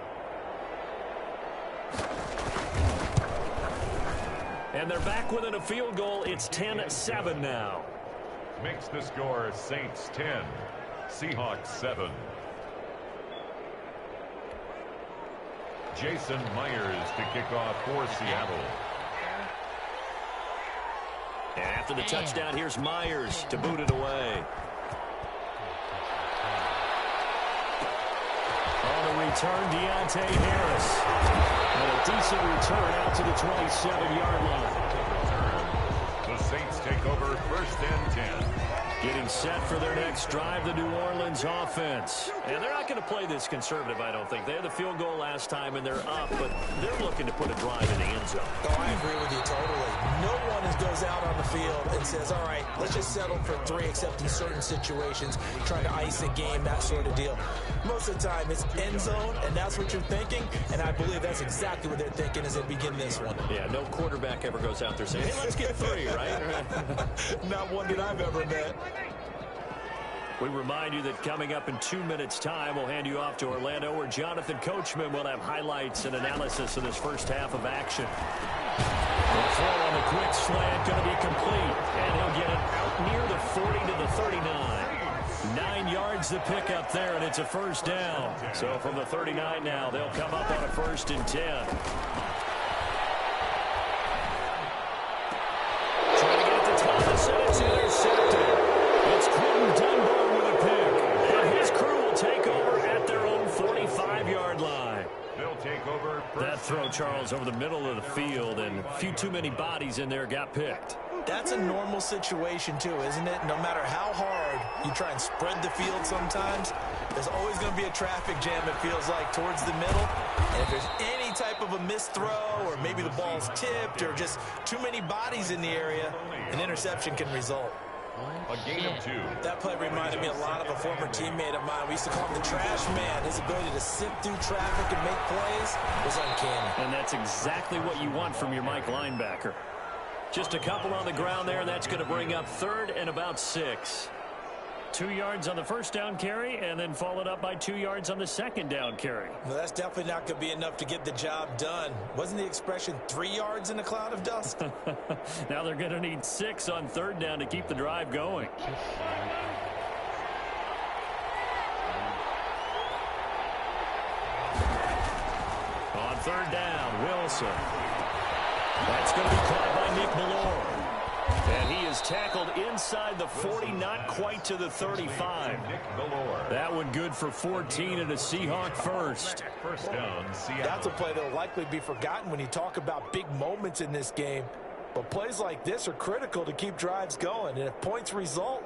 Speaker 9: And they're back within a field goal. It's 10-7 now.
Speaker 10: Makes the score Saints 10, Seahawks 7. Jason Myers to kick off for Seattle.
Speaker 9: And after the touchdown, here's Myers to boot it away. On the return, Deontay Harris. And a decent return out to the 27-yard line.
Speaker 10: The Saints take over 1st and 10.
Speaker 9: Getting set for their next drive, the New Orleans offense. And they're not going to play this conservative, I don't think. They had the field goal last time, and they're up, but they're looking to put a drive in the end zone.
Speaker 11: Oh, I agree with you totally. No one goes out on the field and says, all right, let's just settle for 3, except in certain situations, trying to ice a game, that sort of deal. Most of the time, it's end zone, and that's what you're thinking, and I believe that's exactly what they're thinking as they begin this one.
Speaker 9: Yeah, no quarterback ever goes out there saying, hey, let's get 3, right?
Speaker 11: Not one that I've ever met.
Speaker 9: We remind you that coming up in 2 minutes' time, we'll hand you off to Orlando, where Jonathan Coachman will have highlights and analysis of this first half of action. The throw on the quick slant going to be complete, and he'll get it out near the 40 to the 39. 9 yards to pick up there, and it's a first down. So from the 39 now, they'll come up on a 1st and 10. Trying to get it to Thomas, and it's intercepted. It's Quentin Dunbar with a pick, and his crew will take over at their own 45-yard line.
Speaker 10: They'll take over.
Speaker 9: That throw, Charles, over the middle of the field, and a few too many bodies in there got picked.
Speaker 11: That's a normal situation, too, isn't it? No matter how hard you try and spread the field sometimes, there's always going to be a traffic jam, it feels like, towards the middle. And if there's any type of a missed throw, or maybe the ball's tipped, or just too many bodies in the area, an interception can result.
Speaker 10: A gain of 2.
Speaker 11: That play reminded me a lot of a former teammate of mine. We used to call him the trash man. His ability to sift through traffic and make plays was uncanny.
Speaker 9: And that's exactly what you want from your Mike linebacker. Just a couple on the ground there, and that's going to bring up 3rd and about 6. 2 yards on the first down carry, and then followed up by 2 yards on the second down carry.
Speaker 11: Well, that's definitely not going to be enough to get the job done. Wasn't the expression 3 yards in a cloud of dust?
Speaker 9: Now they're going to need 6 on 3rd down to keep the drive going. On 3rd down, Wilson. That's going to be caught by Nick Ballore. And he is tackled inside the 40, not quite to the 35. That one good for 14 and a Seahawk first.
Speaker 10: First down, Seattle.
Speaker 11: That's a play that will likely be forgotten when you talk about big moments in this game. But plays like this are critical to keep drives going. And if points result,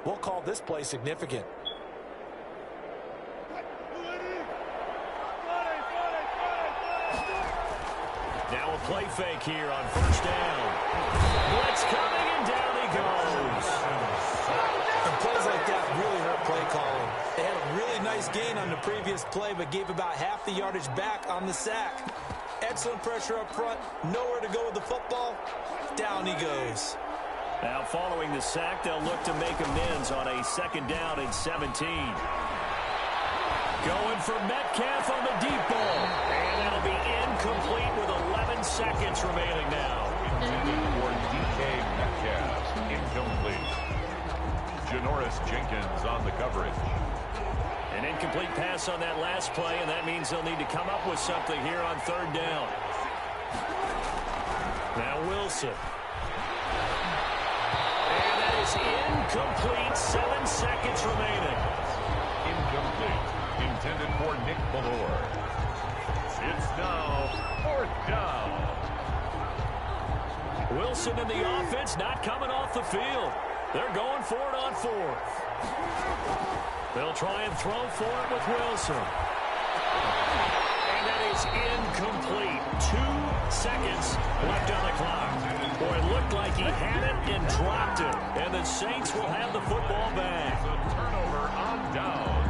Speaker 11: we'll call this play significant.
Speaker 9: Now a play fake here on 1st down. Blitz coming, and down he goes.
Speaker 11: And plays like that really hurt play calling. They had a really nice gain on the previous play, but gave about half the yardage back on the sack. Excellent pressure up front. Nowhere to go with the football. Down he goes.
Speaker 9: Now following the sack, they'll look to make amends on a 2nd down and 17. Going for Metcalf on the deep ball. And that'll be incomplete with 11 seconds remaining now.
Speaker 10: Intended for DK Metcalf. Incomplete. Janoris Jenkins on the coverage.
Speaker 9: An incomplete pass on that last play, and that means they'll need to come up with something here on 3rd down. Now Wilson. And that is incomplete. 7 seconds remaining.
Speaker 10: Incomplete. Intended for Nick Ballore. It's now 4th down.
Speaker 9: Wilson and the offense not coming off the field. They're going for it on 4th. They'll try and throw for it with Wilson. And that is incomplete. 2 seconds left on the clock. Boy, it looked like he had it and dropped it. And the Saints will have the football back.
Speaker 10: A turnover on down.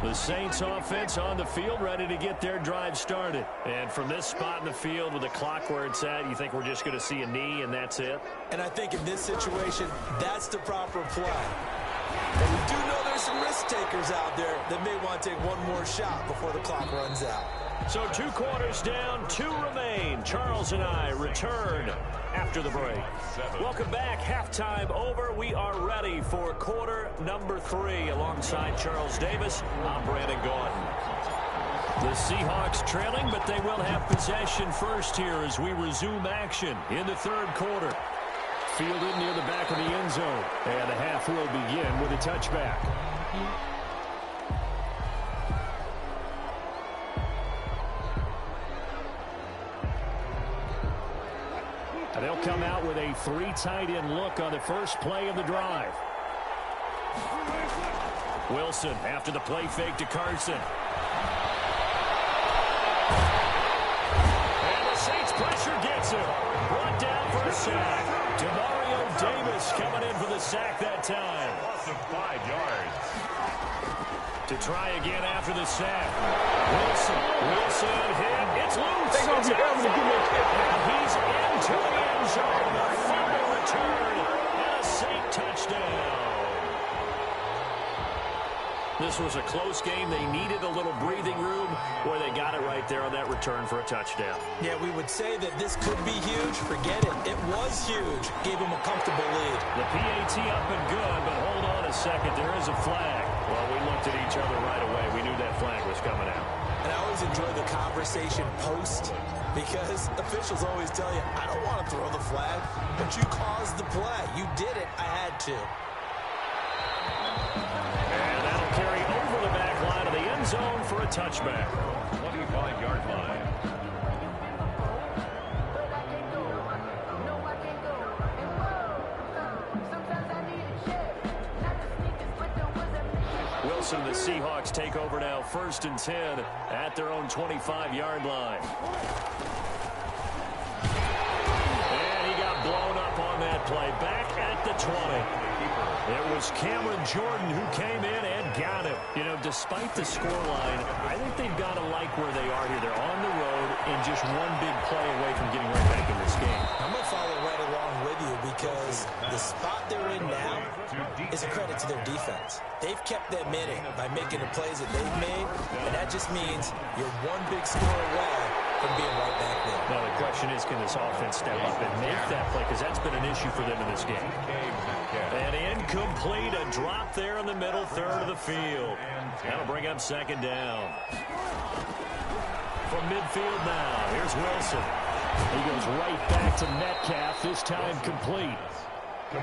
Speaker 9: The Saints offense on the field ready to get their drive started. And from this spot in the field with the clock where it's at, you think we're just going to see a knee and that's it?
Speaker 11: And I think in this situation, that's the proper play. But we do know there's some risk takers out there that may want to take one more shot before the clock runs out.
Speaker 9: So 2 quarters down, 2 remain. Charles and I return after the break. Welcome back. Halftime over. We are ready for quarter number 3. Alongside Charles Davis, I'm Brandon Gaudin. The Seahawks trailing, but they will have possession first here as we resume action in the 3rd quarter. Fielded near the back of the end zone. And the half will begin with a touchback. And they'll come out with a 3 tight end look on the first play of the drive. Wilson after the play fake to Carson. And the Saints pressure gets him. Brought down for a sack. Demario Davis coming in for the sack that time.
Speaker 10: Loss of 5 yards.
Speaker 9: To try again after the sack. Wilson hit. It's loose. It's out. And he's into the end zone. A fumble return. And a Saint touchdown. This was a close game. They needed a little breathing room. Boy, they got it right there on that return for a touchdown.
Speaker 11: Yeah, we would say that this could be huge. Forget it. It was huge. Gave him a comfortable lead.
Speaker 9: The PAT up and good, but hold on a second. There is a flag. Well, we looked at each other right away. We knew that flag was coming out.
Speaker 11: And I always enjoy the conversation post because officials always tell you, I don't want to throw the flag, but you caused the play. You did it. I had to.
Speaker 9: And that'll carry over the back line of the end zone for a touchback.
Speaker 10: 25-yard line.
Speaker 9: Wilson, the Seahawks take over now 1st and 10 at their own 25-yard line. And he got blown up on that play. Back at the 20. It was Cameron Jordan who came in and got him. You know, despite the scoreline, I think they've got to like where they are here. They're on the road and just one big play away from getting right back in this game.
Speaker 11: I'm going to follow right along with you because the spot they're in now is a credit to their defense. They've kept them in it by making the plays that they've made, and that just means you're one big score away from being right back there.
Speaker 9: Now, the question is, can this offense step up and make that play? Because that's been an issue for them in this game. And incomplete, a drop there in the middle third of the field. That'll bring up 2nd down. From midfield now, here's Wilson. He goes right back to Metcalf, this time complete. 4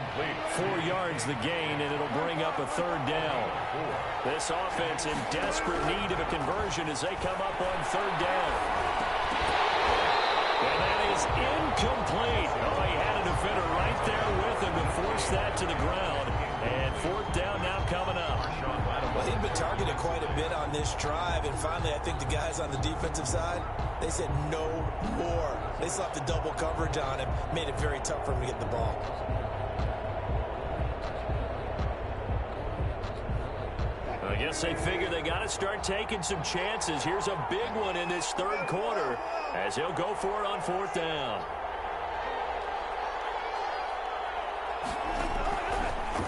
Speaker 9: yards the gain, and it'll bring up a 3rd down. This offense in desperate need of a conversion as they come up on 3rd down. And that is incomplete. Oh, he had a defender right there with him to force that to the ground. And 4th down now coming up.
Speaker 11: Well, he'd been targeted quite a bit on this drive, and finally I think the guys on the defensive side, they said no more. They slapped the double coverage on him, made it very tough for him to get the ball.
Speaker 9: I guess they figure they got to start taking some chances. Here's a big one in this third quarter as he'll go for it on fourth down.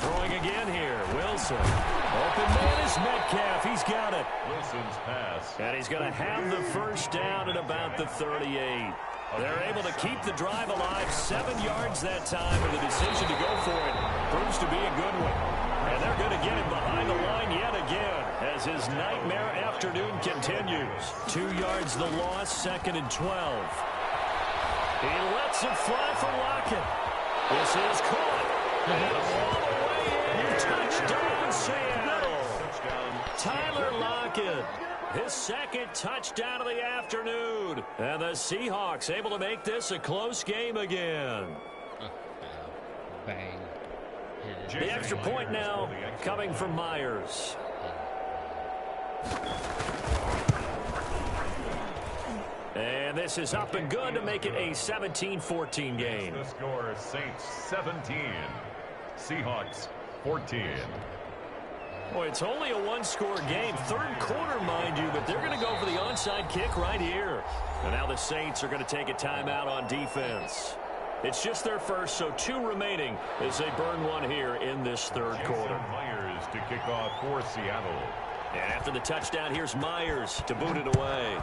Speaker 9: Throwing again here, Wilson. Open man is Metcalf. He's got it.
Speaker 10: Wilson's pass.
Speaker 9: And he's going to have the first down at about the 38. They're able to keep the drive alive, 7 yards that time, and the decision to go for it proves to be a good one. And they're going to get him behind the line yet again as his nightmare afternoon continues. 2 yards the loss, 2nd and 12. He lets it fly for Lockett. This is caught. And all the way in. Touchdown, Seattle. Tyler Lockett. His second touchdown of the afternoon. And the Seahawks able to make this a close game again.
Speaker 12: Bang.
Speaker 9: The extra point now coming from Myers. And this is up and good to make it a 17-14 game.
Speaker 10: The score, Saints 17, Seahawks 14.
Speaker 9: Boy, it's only a one-score game. Third quarter, mind you, but they're going to go for the onside kick right here. And now the Saints are going to take a timeout on defense. It's just their first, so 2 remaining as they burn one here in this third quarter.
Speaker 10: Myers to kick off for Seattle.
Speaker 9: And after the touchdown, here's Myers to boot it away.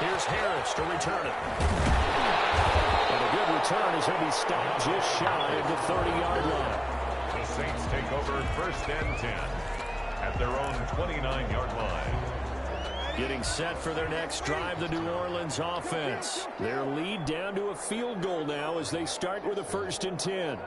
Speaker 9: Here's Harris to return it. And a good return as he'll be stopped just shy of the 30-yard line.
Speaker 10: The Saints take over 1st and 10 at their own 29-yard line.
Speaker 9: Getting set for their next drive, the New Orleans offense. Their lead down to a field goal now as they start with a 1st and 10.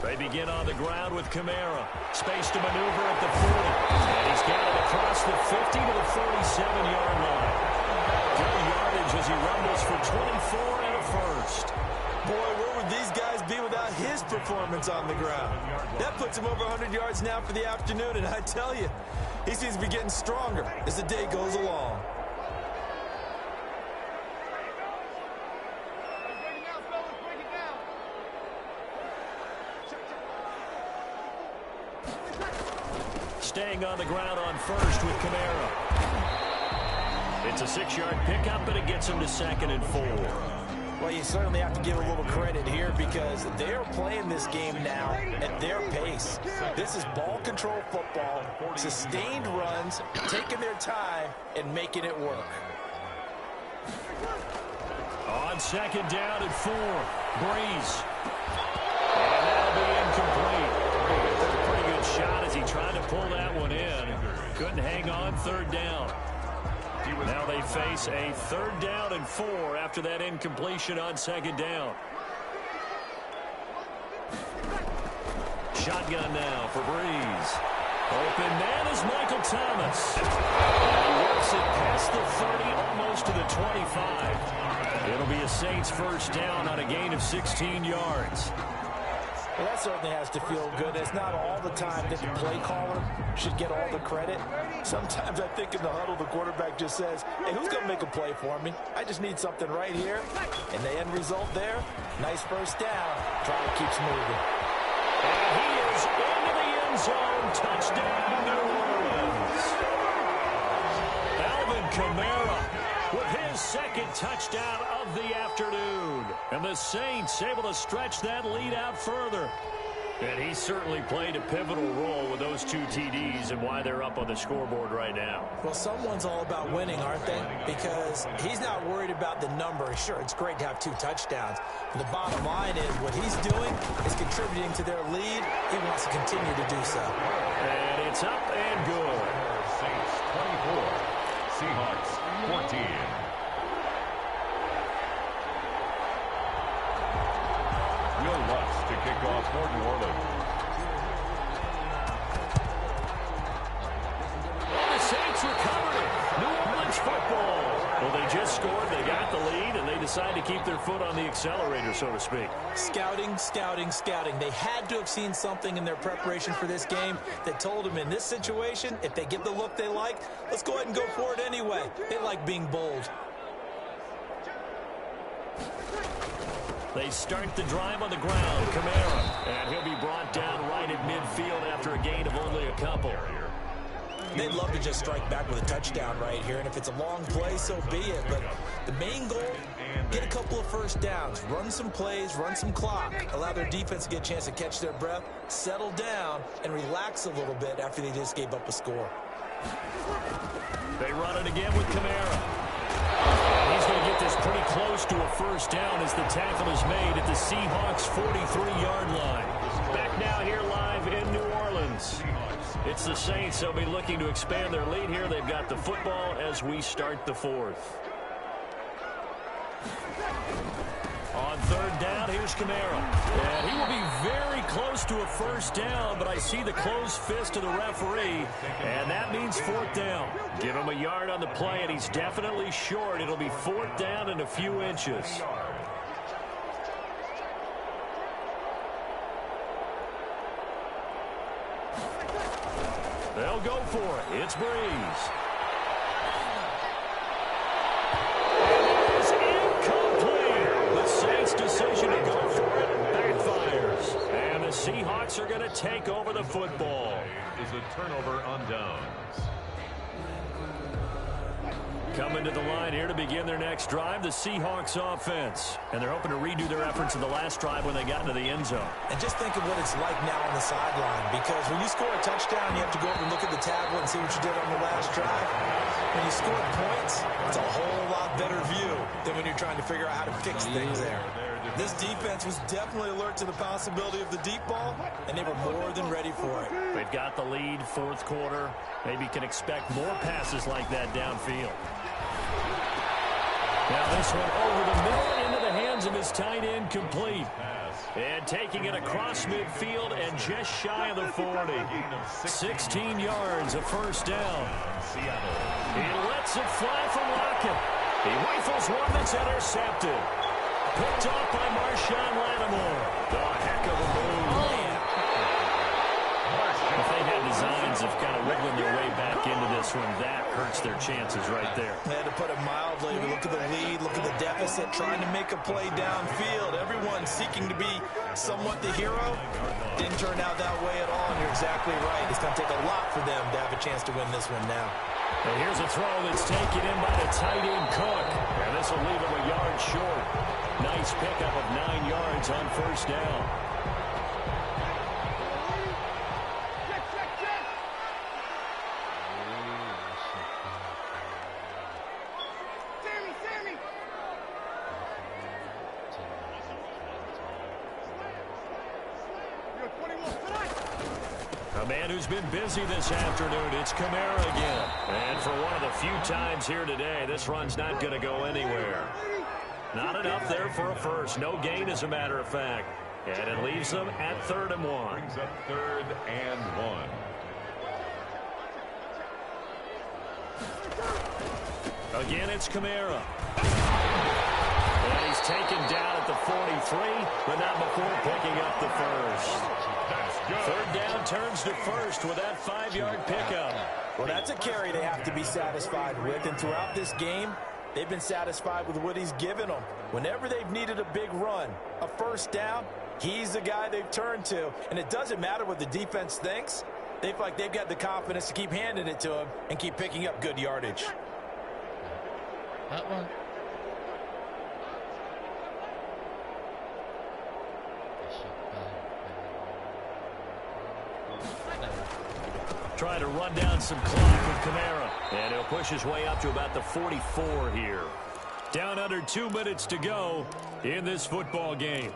Speaker 9: They begin on the ground with Kamara. Space to maneuver at the 40. And he's got it across the 50 to the 47-yard line. Good yardage as he rumbles for 24 and a first.
Speaker 11: Boy, where would these guys be without his performance on the ground? That puts him over 100 yards now for the afternoon, and I tell you, he seems to be getting stronger as the day goes along.
Speaker 9: Staying on the ground on first with Kamara. It's a 6-yard pickup, but it gets him to 2nd and 4.
Speaker 11: Well, you certainly have to give a little credit here because they're playing this game now at their pace. This is ball control football, sustained runs, taking their time and making it work.
Speaker 9: On 2nd down and 4, Breeze. And that'll be incomplete. Took a pretty good shot as he tried to pull that one in. Couldn't hang on 3rd down. Now they face a 3rd down and 4 after that incompletion on 2nd down. Shotgun now for Breeze. Open man is Michael Thomas. He works it past the 30, almost to the 25. It'll be a Saints 1st down on a gain of 16 yards.
Speaker 11: Well, that certainly has to feel good. It's not all the time that the play caller should get all the credit. Sometimes I think in the huddle, the quarterback just says, hey, who's going to make a play for me? I just need something right here. And the end result there, nice 1st down. Drive keeps moving.
Speaker 9: And he is into the end zone. Touchdown, New Orleans. Alvin Kamara with his 2nd touchdown of the afternoon. And the Saints able to stretch that lead out further. And he certainly played a pivotal role with those 2 TDs and why they're up on the scoreboard right now.
Speaker 11: Well, someone's all about winning, aren't they? Because he's not worried about the number. Sure, it's great to have 2 touchdowns. But the bottom line is what he's doing is contributing to their lead. He wants to continue to do so.
Speaker 9: And it's up and good.
Speaker 10: Saints 24, Seahawks 14. Will Lutz to kick off for New Orleans.
Speaker 9: Well, the Saints recovered it. New Orleans football. Well, they just scored, they got the lead, and they decide to keep their foot on the accelerator, so to speak.
Speaker 11: Scouting, scouting, scouting. They had to have seen something in their preparation for this game that told them in this situation, if they get the look they like, let's go ahead and go for it anyway. They like being bold.
Speaker 9: They start the drive on the ground. Kamara. And he'll be brought down right at midfield after a gain of only a couple.
Speaker 11: They'd love to just strike back with a touchdown right here, and if it's a long play, so be it. But the main goal, get a couple of first downs, run some plays, run some clock, allow their defense to get a chance to catch their breath, settle down, and relax a little bit after they just gave up a score.
Speaker 9: They run it again with Kamara. He's going to get this pretty close to a first down as the tackle is made at the Seahawks' 43-yard line. Back now here live in New Orleans. It's the Saints. They'll be looking to expand their lead here. They've got the football as we start the fourth. On third down, here's Kamara. And he will be very close to a first down, but I see the closed fist of the referee, and that means fourth down. Give him a yard on the play, and he's definitely short. It'll be fourth down and a few inches. They'll go for it. It's Breeze. Decision to go for it backfires. And the Seahawks are going to take over the football.
Speaker 10: Is a turnover on downs.
Speaker 9: Coming to the line here to begin their next drive, the Seahawks offense. And they're hoping to redo their efforts in the last drive when they got into the end zone.
Speaker 11: And just think of what it's like now on the sideline, because when you score a touchdown, you have to go over and look at the tablet and see what you did on the last drive. When you score points, it's a whole lot better view than when you're trying to figure out how to fix things there. This defense was definitely alert to the possibility of the deep ball, and they were more than ready for it.
Speaker 9: They've got the lead, fourth quarter. Maybe can expect more passes like that downfield. Now this one over the middle into the hands of his tight end, complete. And taking it across midfield and just shy of the 40. 16 yards, a first down. He lets it fly from Lockett. He rifles one that's intercepted. Picked off by Marshawn Lattimore. The heck of a move. If they had designs of kind of wriggling their way back into this one, that hurts their chances right there.
Speaker 11: They had to put it mildly. Look at the lead, look at the deficit, trying to make a play downfield. Everyone seeking to be somewhat the hero. Didn't turn out that way at all, and you're exactly right. It's going to take a lot for them to have a chance to win this one now.
Speaker 9: And here's a throw that's taken in by the tight end, Cook. And this will leave him a yard short. Nice pickup of 9 yards on first down. A man who's been busy this afternoon, it's Kamara again. And for one of the few times here today, this run's not going to go anywhere. Not enough there for a first. No gain, as a matter of fact. And it leaves them at 3rd and 1.
Speaker 10: Brings up 3rd and 1.
Speaker 9: Again, it's Kamara. And he's taken down at the 43, but not before picking up the first. Third down turns to first with that 5-yard pickup.
Speaker 11: Well, that's a carry they have to be satisfied with, and throughout this game, they've been satisfied with what he's given them. Whenever they've needed a big run, a first down, he's the guy they've turned to. And it doesn't matter what the defense thinks. They feel like they've got the confidence to keep handing it to him and keep picking up good yardage.
Speaker 12: That one.
Speaker 9: Trying to run down some clock with Kamara. And he'll push his way up to about the 44 here. Down under 2 minutes to go in this football game.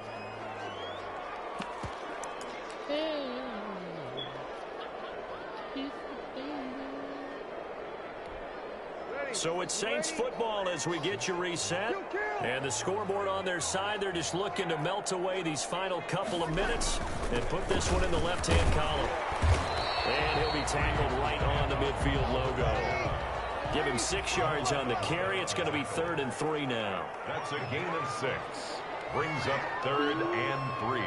Speaker 9: So it's Saints football as we get you reset. And the scoreboard on their side, they're just looking to melt away these final couple of minutes and put this one in the left-hand column. And he'll be tackled right on the midfield logo. Give him 6 yards on the carry. It's going to be 3rd and 3 now.
Speaker 10: That's a gain of 6. Brings up 3rd and 3.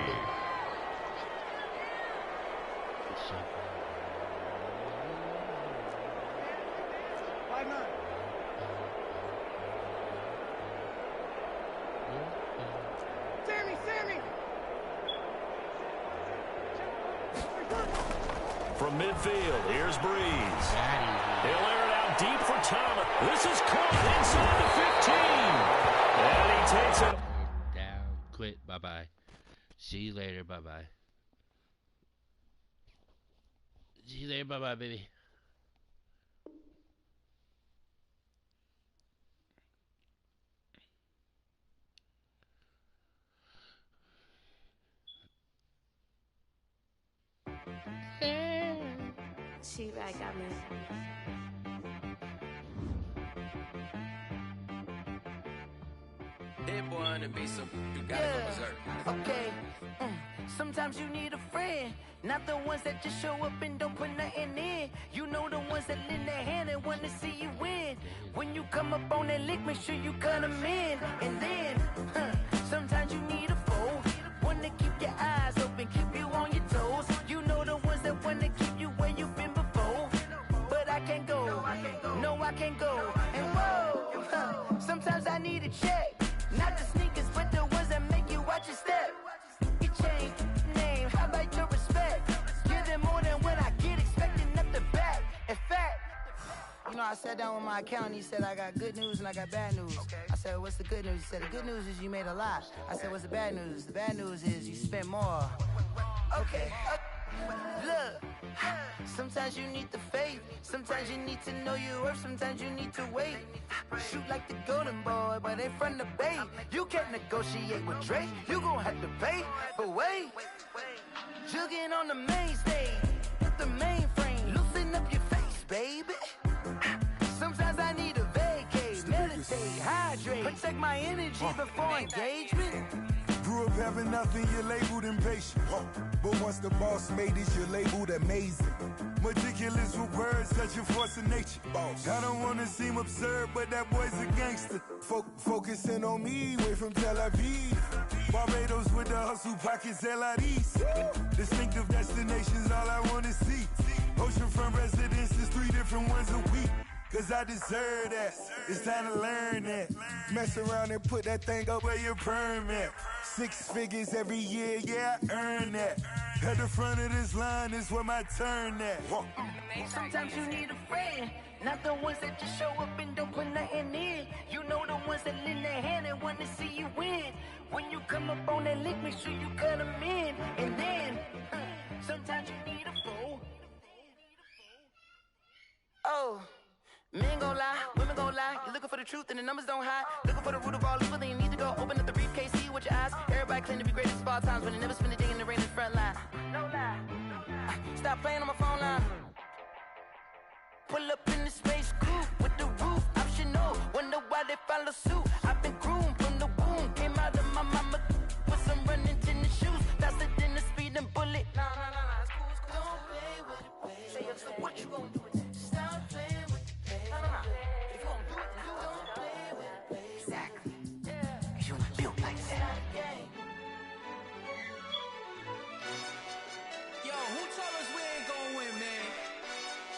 Speaker 9: From midfield, here's Breeze. He'll air it out deep for Thomas. This is caught inside the 15. And he takes it.
Speaker 12: Down, quit, bye-bye. See you later, bye-bye. See you later, bye-bye, baby.
Speaker 5: She back got me.
Speaker 7: Hit one and be some. You gotta go berserk.
Speaker 8: Okay. Sometimes you need a friend, not the ones that just show up and don't put nothing in. You know the ones that lend their hand and want to see you win. When you come up on that lick, make sure you cut them in. And then, sometimes you need a foe, one to keep your eyes open, keep you on your toes. You know the ones that want to keep you where you've been before. But I can't go, no I can't go. And whoa, sometimes I need a check, not the sneakers, but the ones that make you watch your step. You change name, how about your respect? Give them more than what I get, expecting up the back. In fact, you know, I sat down with my accountant, he said I got good news and I got bad news. I said, what's the good news? He said, the good news is you made a lot. I said, what's the bad news? The bad news is you spent more. Okay. Look, sometimes you need the faith, sometimes you need to know your worth, sometimes you need to wait. Shoot like the golden boy, but in front of the bay. You can't negotiate with Drake, you gon' have to pay. But wait, jugging on the main stage, with the mainframe, loosen up your face, baby. Sometimes I need a vacate, meditate, hydrate, protect my energy before engagement.
Speaker 13: Grew up having nothing, you're labeled impatient. But once the boss made it, you're labeled amazing. Meticulous with words, such a force of nature. I don't wanna seem absurd, but that boy's a gangster. Focusing on me, way from Tel Aviv. Barbados with the hustle pockets, LIDs. Distinctive destinations, all I wanna see. Oceanfront residences, 3 different ones a week. Cause I deserve that, it's time to learn that. Mess around and put that thing up where your permit. 6 figures every year, yeah, I earn that. At the front of this line is where my turn at.
Speaker 8: Sometimes you need a friend, not the ones that just show up and don't put nothing in. You know the ones that lend their hand and want to see you win. When you come up on that lick, make sure you cut them in. And then, sometimes you need a foe. Oh. Men gon' lie, women gon' lie. You're looking for the truth and the numbers don't hide. Looking for the root of all evil, then you need to go open up the briefcase, see with your eyes. Everybody claim to be greatest of all times, but they never spend a day in the rain in the front line. No lie. Stop playing on my phone line. Pull up in the space coupe with the roof optional. Wonder why they follow suit. I've been groomed from the womb. Came out of my mama with some running tennis shoes. Faster than the speeding bullet. Nah, it's cool, it's cool. Don't play with it, baby. Say what you gon' do with it? Stop playing. If you don't do it, then don't play with it, baby. Exactly. Cause you was built like that.
Speaker 14: Yo, who told us we ain't gonna win, man?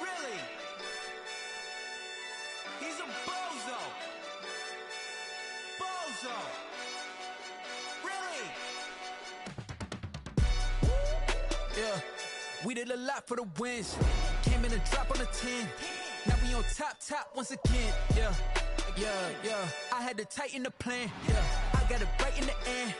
Speaker 14: Really? He's a bozo. Bozo. Really? Yeah, we did a lot for the wins. Came in a drop on the 10. Now we on top once again, yeah. I had to tighten the plan, yeah. I got it right in the end,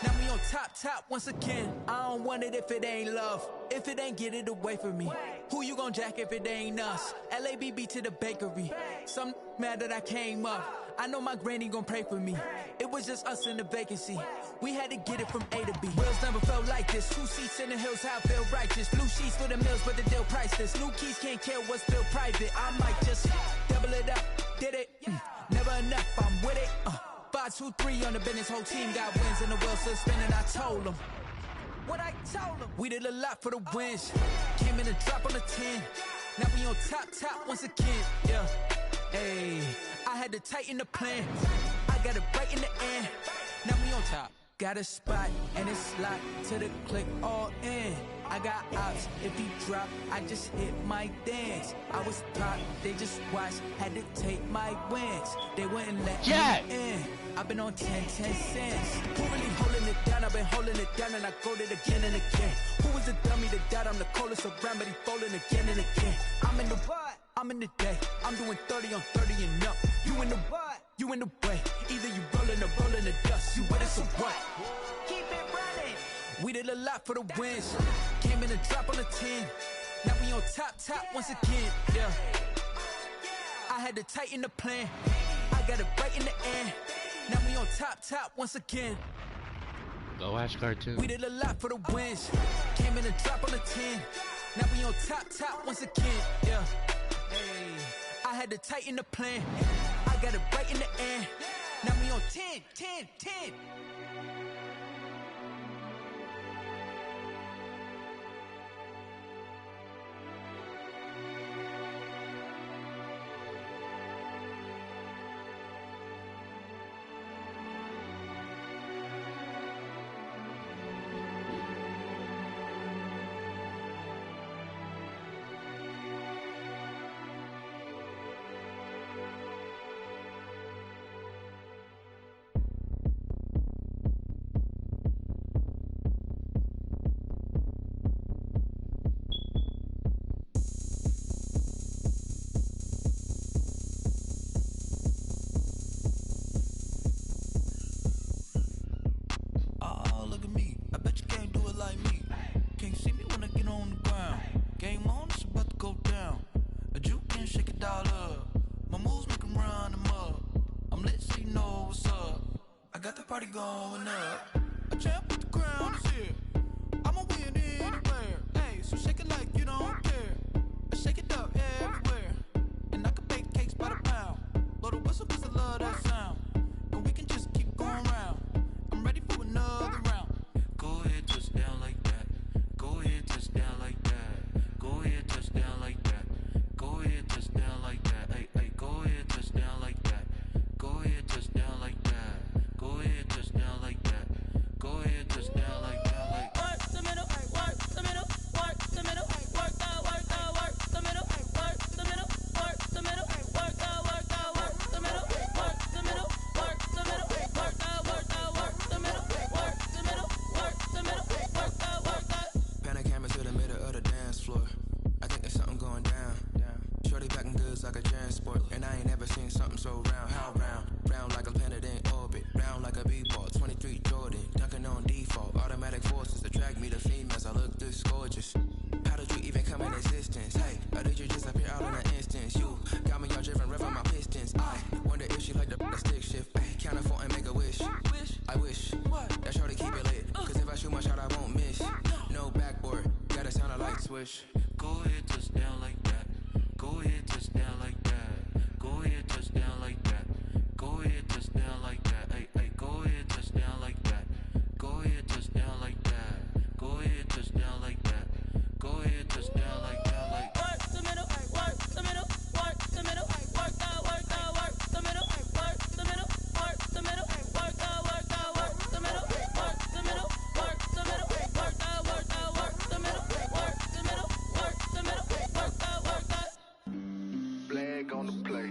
Speaker 14: now we on top once again. I don't want it if it ain't love. If it ain't, get it away from me. Who you gon' jack if it ain't us? LABB to the bakery. Some mad that I came up. I know my granny gon' pray for me. It was just us in the vacancy. We had to get it from A to B. Wheels never felt like this. 2 seats in the hills, how I feel righteous. Blue sheets for the mills, but the deal priceless. New keys can't care what's built private. I might just double it up. Did it? Never enough, I'm with it. 5, 2, 3 on the business. Whole team got wins and the wheels still spinning. I told them what I told them. We did a lot for the wins. Came in a drop on the 10. Now we on top once again, yeah. Ayy, I had to tighten the plan. I got it right in the end. Now we on top. Got a spot and it's locked to the click all in. I got ops, if he drop, I just hit my dance. I was top, they just watched, had to take my wins. They wouldn't let me in. I've been on 10 cents. Who really holding it down? I've been holding it down and I go it again and again. Who was the dummy that died? I'm the coldest around, but he folding again and again. I'm in the what? I'm in the day. I'm doing 30 on 30 and up. You in the what? You in the way. Either you rolling or rolling the dust. You with us or what? Keep it running. We did a lot for the wins. Came in a drop on the 10. Now we on top once again. Yeah. I had to tighten the plan. I got it right in the end. Now we on top once again.
Speaker 12: Go Ash Cartoon.
Speaker 14: We did a lot for the wins. Came in a drop on the 10. Now we on top once again. Yeah. Hey, I had to tighten the plan. I got it right in the end. Now we on 10.
Speaker 15: Party going up. A champ with the crown is here. I'ma win anywhere. Hey, so shake it like you don't care. I shake it up everywhere. And I can bake cakes by the pound. Blow the whistle 'cause I love that sound. And we can just keep going round. I'm ready for another round.
Speaker 16: Go ahead, touch down like that. Go ahead, touch down like that. Go ahead, touch down like that. Go ahead, touch down like that. Hey, hey, go ahead, touch down like that. Go ahead, touch down like that. Go ahead, touch down like that. Go ahead, touch down like that. Like
Speaker 5: work the middle, work the middle, work the middle, work the middle, work the middle, work the middle, work the middle, work the middle, work the middle, work the middle, work the middle, work the middle, work the.
Speaker 17: Pan a camera to the middle of the dance floor. I think there's something going down. Shorty packing goods like a transport, and I ain't never seen something so round. How round? Round like a planet in orbit, round like a b-ball. 23 Jordan, dunking on default. Automatic forces attract me to females. I look this gorgeous. How did you even come in existence? Hey, or did you just appear out in an instance? You got me all driven, revving my pistons. I wonder if she like the stick shift. Hey, count it 4 and make a wish. I wish that shorty keep it lit. 'Cause if I shoot my shot, I won't miss. No backboard, gotta sound a light switch.
Speaker 16: go ahead, touch down like that. Go ahead, touch down like that. Go ahead, touch down like that. Go ahead, touch down like that. Hey, hey, go ahead, touch down like that. Go ahead, touch down like that. Go ahead, touch down like that. Go ahead, touch down like that. Like
Speaker 5: work the middle, work the middle, work the middle, work the middle, work the middle, work the middle, work the middle, work the middle, work the middle, work the middle, work the middle, work the middle, work the middle, work the middle, work the.
Speaker 18: Flag on the play.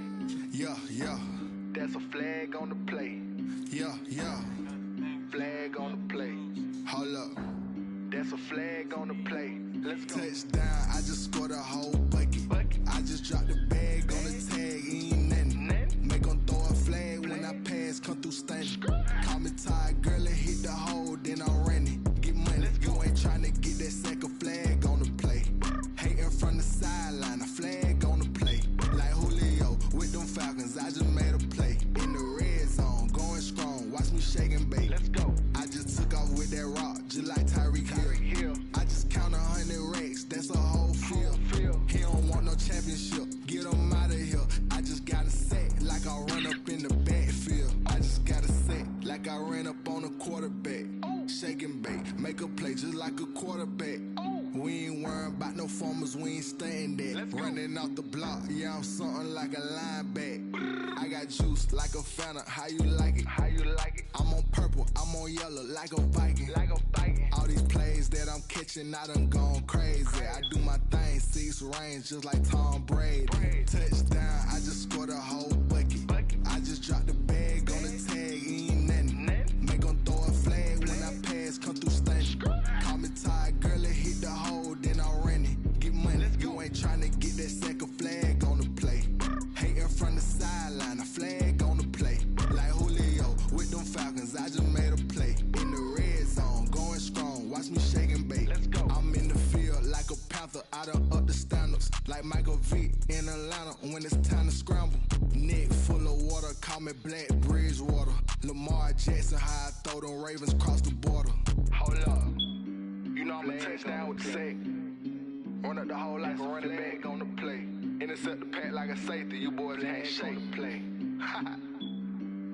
Speaker 13: Yeah, yeah.
Speaker 18: That's a flag on the play.
Speaker 13: Yeah, yeah.
Speaker 18: Flag on the play.
Speaker 13: Hold up.
Speaker 18: That's a flag on the play. Let's go.
Speaker 13: Touchdown, I just scored a whole bucket. I just dropped the bag on the tag, ain't nothing. Make 'em throw a flag when I pass, come through stunning. Call me tired, girl, and hit the hole, then I'm running. Get money, you ain't tryna get that second flag on the play. Hating from the sideline, a flag on the play. Like Julio with them Falcons, I just made a play. In the red zone, going strong, watch me shake and bake.
Speaker 18: Let's go.
Speaker 13: I just took off with that rock, just like Tyreek Hill. I just count 100 racks, that's a whole field. He don't want no championship, get him out of here. I just got a set, like I run up in the backfield. I just got a set, like I ran up on a quarterback. Shake and bake, make a play just like a quarterback. We ain't worrying about no
Speaker 19: performers, we ain't staying there. Running out the block, yeah, I'm something like a lineback. I got juice like a Fanta, how you like it? How you like it? I'm on purple, I'm on yellow, like a Viking. Like a Viking. All these plays that I'm catching, I done gone crazy. I do my thing, 6 range, just like Tom Brady. Touchdown, I just scored a whole bucket. I just dropped the bag on the tag, ain't nothing. Make 'em throw a flag when I pass, come through stunning. Call me tired, girl, it hit the hole, then I ran it. Get money, you ain't tryna get that second flag on the play. Hating from the sideline, a flag on the play. Like Julio with them Falcons, I just made a play. In the red zone, going strong, watch me shake and bake. I'm in the field like a panther, I done up the standards. Like Michael Vick in Atlanta when it's time to scramble. Neck full of water, call me Black Bridgewater. Lamar Jackson, how I throw them Ravens cross the border. Hold up, you know I'm a touchdown with the sack. Run up the hole like a running back on the play. Intercept the pack like a safety, you boys can't shake the play.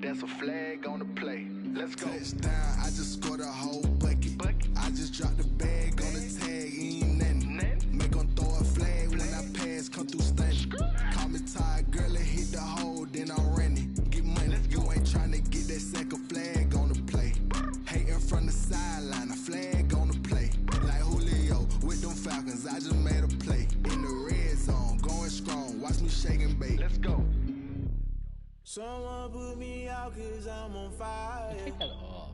Speaker 19: That's a flag on the play. Let's go. Touchdown, I just scored a whole bucket. I just dropped the bag on the tag, ain't nothing. Make 'em throw a flag when I pass, come through stunning. Call me tired, girl, it hit the hole, then I ran it. Get money, you ain't tryna get that second flag on the play. Hating from the sideline, a flag on the play. Like Julio with them Falcons, I just made a play. In the red zone, going strong, watch me shake and bake. Let's go.
Speaker 20: Someone put me out cause I'm on fire.
Speaker 12: Take that off.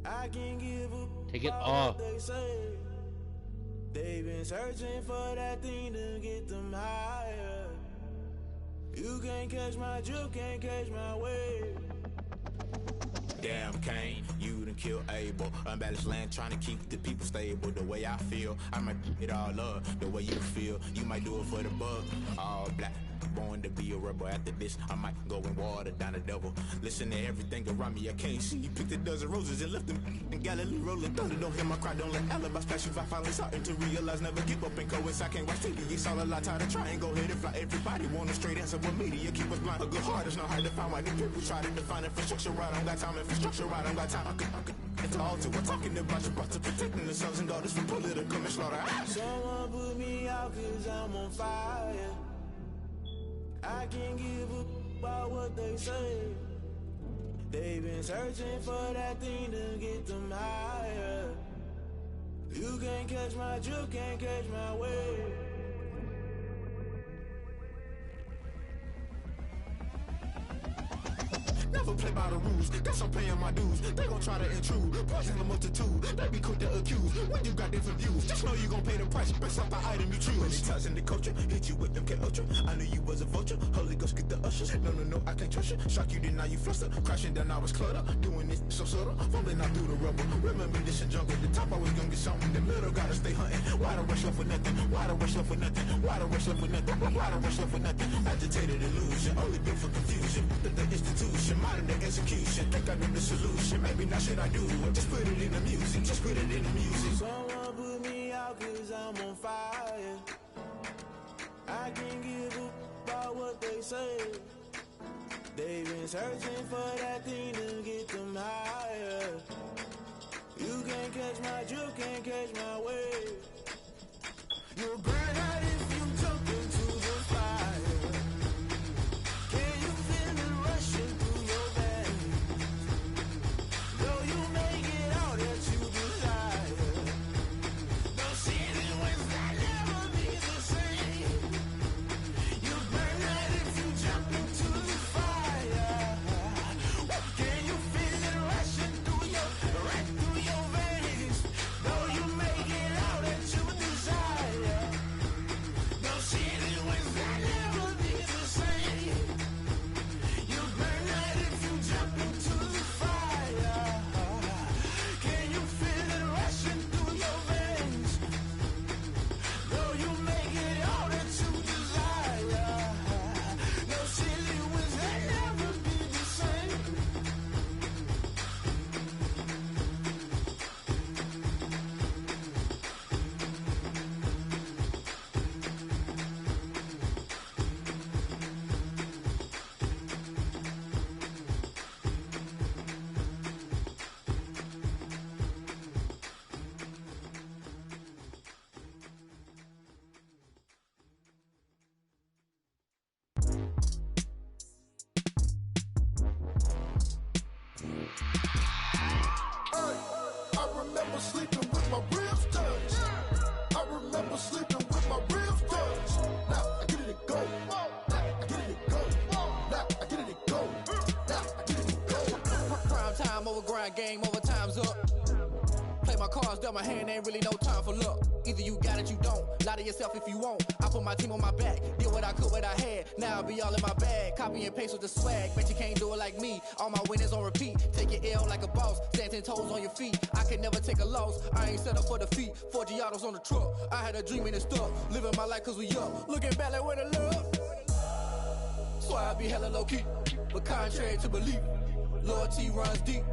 Speaker 20: I can give up.
Speaker 12: Take it off.
Speaker 20: They say they've been searching for that thing to get them higher. You can't catch my drift, can't catch my wave.
Speaker 21: Damn, Kane, you done killed Abel. Unbalanced land, trying to keep the people stable. The way I feel, I might it all up. The way you feel, you might do it for the bug. All black, born to be a rebel. After this, I might go and water down the devil. Listen to everything around me, I can't see. Picked a dozen roses and left them in Galilee rolling thunder. Don't hear my cry, don't let alibis flash. If I finally starting to realize, never give up and coast. I can't watch TV, it's all a lot. Tired of trying, go ahead and fly. Everybody want a straight answer with media, keep us blind. A good heart is not hard to find. Why these people try to define infrastructure right? I don't got time, infrastructure right, I don't got time. I could it's all to we're talking about your to protecting the sons and daughters from political manslaughter.
Speaker 20: Someone put me out cause I'm on fire. I can't give up about what they say. They've been searching for that thing to get them higher. You can't catch my drift, can't catch my wave.
Speaker 21: Never play by the rules, guess I'm paying my dues. They gon' try to intrude, poison the multitude. They be quick to accuse, when you got different views. Just know you gon' pay the price, based off the item you choose. When you touching the culture, hit you with MK Ultra. I knew you was a vulture, Holy Ghost get the ushers. No, I can't trust you. Shock you, then now you fluster. Crashing down, I was clutter. Doing this so subtle, fumbling out through the rubble. Remember this in jungle, the top always gonna get something. The middle gotta stay hunting. Why the rush left with nothing? Why the rush left with nothing? Why the rush left with nothing? Why the rush left with nothing? Agitated illusion, only built for confusion. The institution, modern day execution. Think I know the solution. Maybe not should I do it? Just put it in the music. Just put it in the music.
Speaker 20: Someone put me out cause I'm on fire. I can't give up about what they say. They've been searching for that thing to get them higher. You can't catch my drift, can't catch my wave. You'll burn out if you jump into the fire. Can you feel it rushing through your veins? Though you make it all that you desire. Those seasons when I never be the same. You burn out if you jump into the fire. Can you feel it rushing through your veins? Though you make it all that you desire.
Speaker 19: sleeping with my ribs touched. I remember sleeping with my ribs touched. Now I get it to go. Now I get it to go. Now I get it to go. Now I get it to go.
Speaker 4: Prime time over grind game, over time's up. Play my cards, dealt my hand, ain't really no time for luck. Either you got it, you don't. Lie to yourself if you won't. I put my team on my back, did what I could, what I had. Now I'll be all in my bag. Copy and paste with the swag. Bet you can't do it like me. All my winners on repeat. Take your L like a boss. Stand 10 toes on your feet. I can never take a loss. I ain't set up for defeat. 4 Giottos on the truck. I had a dream and it stuck. Living my life cause we up. Looking back like where the love. So I be hella low key. But contrary to belief, loyalty runs deep.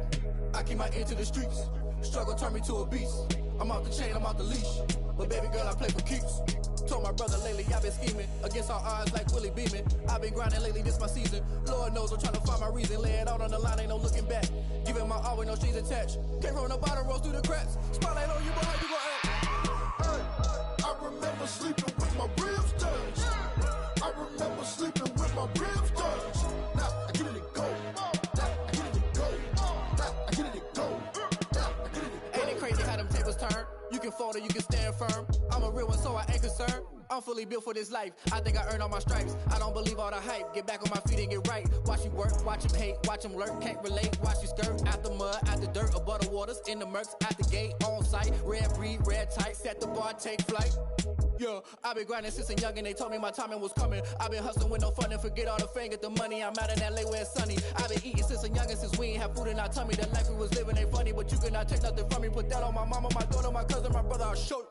Speaker 4: I keep my ear to the streets. Struggle turned me to a beast. I'm off the chain, I'm off the leash. But baby girl, I play for keeps. Told my brother lately, I've been scheming. Against all odds like Willie Beeman. I've been grinding lately, this my season. Lord knows I'm trying to find my reason. Lay it out on the line, ain't no looking back. Giving my all with no strings attached. Came from the bottom, rose through the cracks. Spotlight on you, boy, how you gon' act?
Speaker 19: Hey, I remember sleeping with my ribs touched. I remember sleeping with my ribs touched. Now I get it to go. Now I get it to go. Now I get it to go.
Speaker 4: Ain't it crazy how them tables turn? You can fold or you can stand firm. I'm a real one, so I ain't concerned. I'm fully built for this life. I think I earned all my stripes. I don't believe all the hype. Get back on my feet and get right. Watch you work, watch him hate, watch him lurk. Can't relate, watch you skirt. Out the mud, out the dirt, above the waters, in the murks, out the gate, on site. Red breed, red tight, set the bar, take flight. Yeah, I've been grinding since a young and they told me my timing was coming. I've been hustling with no fun and forget all the fame, get the money. I'm out in LA where it's sunny. I've been eating since a young and since we ain't have food in our tummy. The life we was living ain't funny, but you cannot take nothing from me. Put that on my mama, my daughter, my cousin, my brother, I'll show you.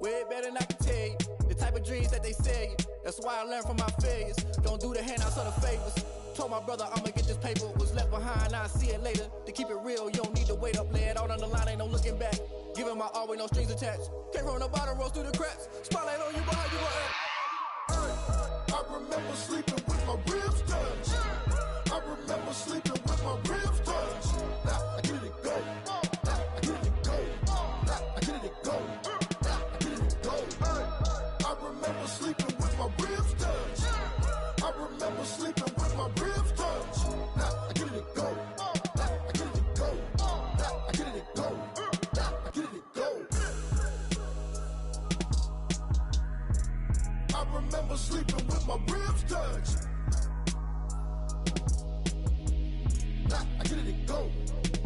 Speaker 4: Way better than I can tell you. The type of dreams that they sell you. That's why I learned from my failures. Don't do the handouts or the favors. Told my brother I'ma get this paper. Was left behind, I'll see it later. To keep it real, you don't need to wait up. Lay it out on the line, ain't no looking back. Giving my all with no strings attached. Came from the bottom, rose through the cracks. Spotlight on you, boy, how you gon' act?
Speaker 19: I remember sleeping with my ribs touched. I remember sleeping with my ribs touched. Now I get it to go. Now I get it to go. Now I get it to go. Now I get it to go. I remember sleeping with my ribs touched. I remember sleeping with my ribs touched. Now I get it to go. Now I get it to go. Now I get it to go. Now I get it to go. I remember sleeping with my ribs touched. Now I get it to go.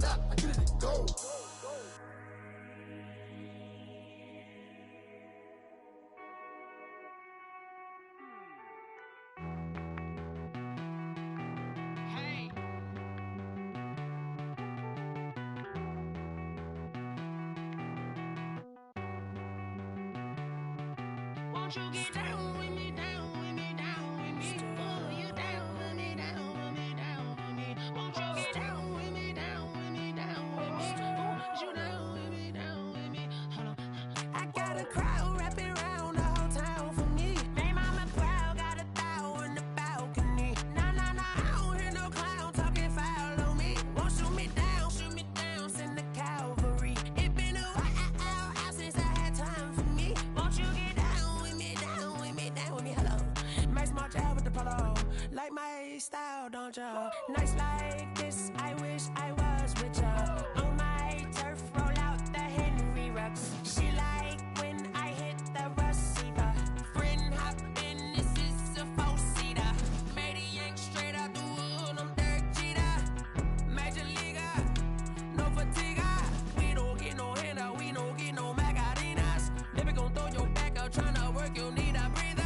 Speaker 19: Now I get it to go.
Speaker 5: Won't you get down with me, down with me, down with me? Oh, you down with me, down with me, down with me. Won't you get down with me, down with me, down with me? Oh, you down with me, down with me? Hold on. I got a crowd wrapping around the whole town for me. They mama proud, got a thou on the balcony. Nah, nah, nah, I don't hear no clown talking foul on me. Won't shoot me down, send the cavalry. It been a while since I had time for me. Won't you get down with me, down with me, down with me? Hello. Nice march out with the polo. Like my style, don't ya? Nice like this, I wish I was with ya. On my turf, roll out the Henry Rux. She like when I hit the receiver. Friend hop in, this is a four-seater. Made a yank straight out the wood, I'm Derek Jeter. Major leaguer, no fatigue. We don't get no handout, we don't get no Macarinas. Never gon' throw your back out, tryna work, you need a breather.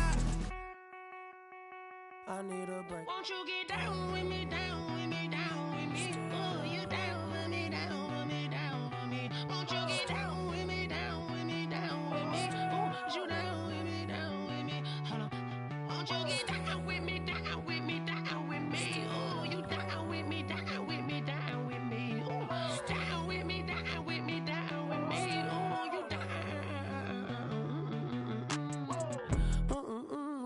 Speaker 5: I need a break. Won't you get down with me, down with me, down with me? Oh, you down with me, down with me, down with me? Won't you get down with me, down with me, down with me? Oh, you down with me, down with me? Hold on. Won't you get down with me, down with me, down with me? Oh, you down with me, down with me, down with me? Oh, down with me, down with me, down with me? Oh, you down.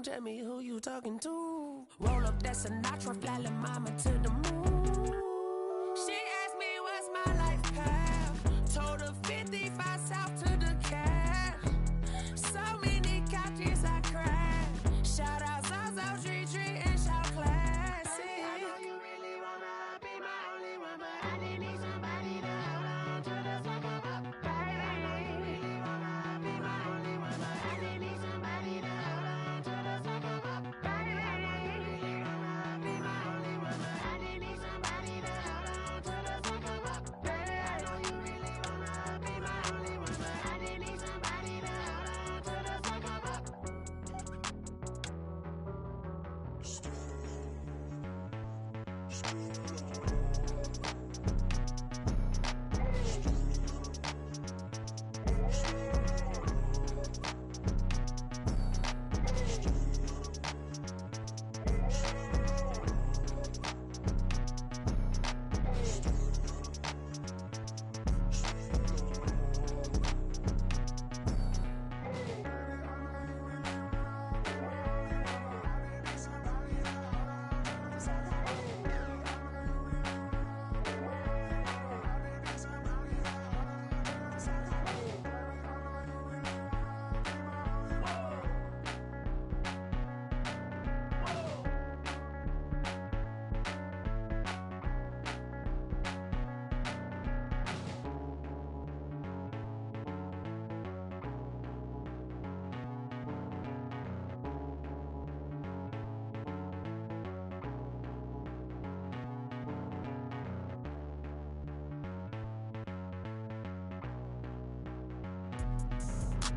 Speaker 5: Tell me who you talking to. Roll up that Sinatra, fly la mama to the moon. She asked me what's my life path. Told her 55 south to the cash. So many couches I crashed. Shout out Zazo, Tree, and shout classic. I know you really wanna be my only one, but I didn't need somebody to hold on to the fuck up.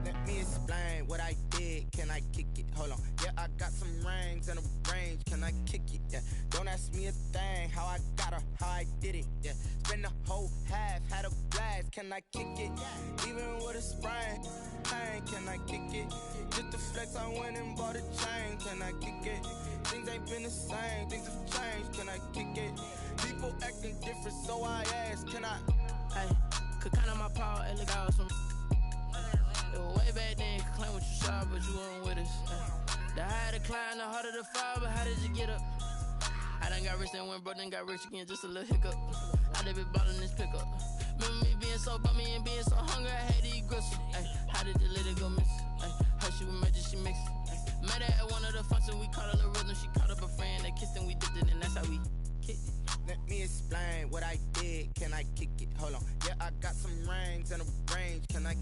Speaker 1: Let me explain what I did. Can I kick it? Hold on. Yeah, I got some rings and a range. Can I kick it? Yeah. Don't ask me a thing. How I got her, how I did it. Yeah. Spend the whole half, had a blast. Can I kick it? Even with a sprain. Pain, can I kick it? Just the flex, I went and bought a chain. Can I kick it? Things ain't been the same. Things have changed. Can I kick it? People acting different, so I ask. Can I?
Speaker 6: Hey, could count on my power and look out some. Way back then, could claim what you saw, but you weren't with us. The higher the climb, the harder the fall, but how did you get up? I done got rich and went broke, then got rich again, just a little hiccup. I done been ballin' this pickup. Remember me being so bummy and being so hungry, I had to eat gristle. How did you let it go miss? Her she was magic, she mixed. Met her at one of the functions, we caught her the rhythm, she caught up a friend, they kissed and we dipped it, and that's how we kicked it.
Speaker 1: Let me explain what I did. Can I kick it? Hold on. Yeah, I got some rings and a range. Can I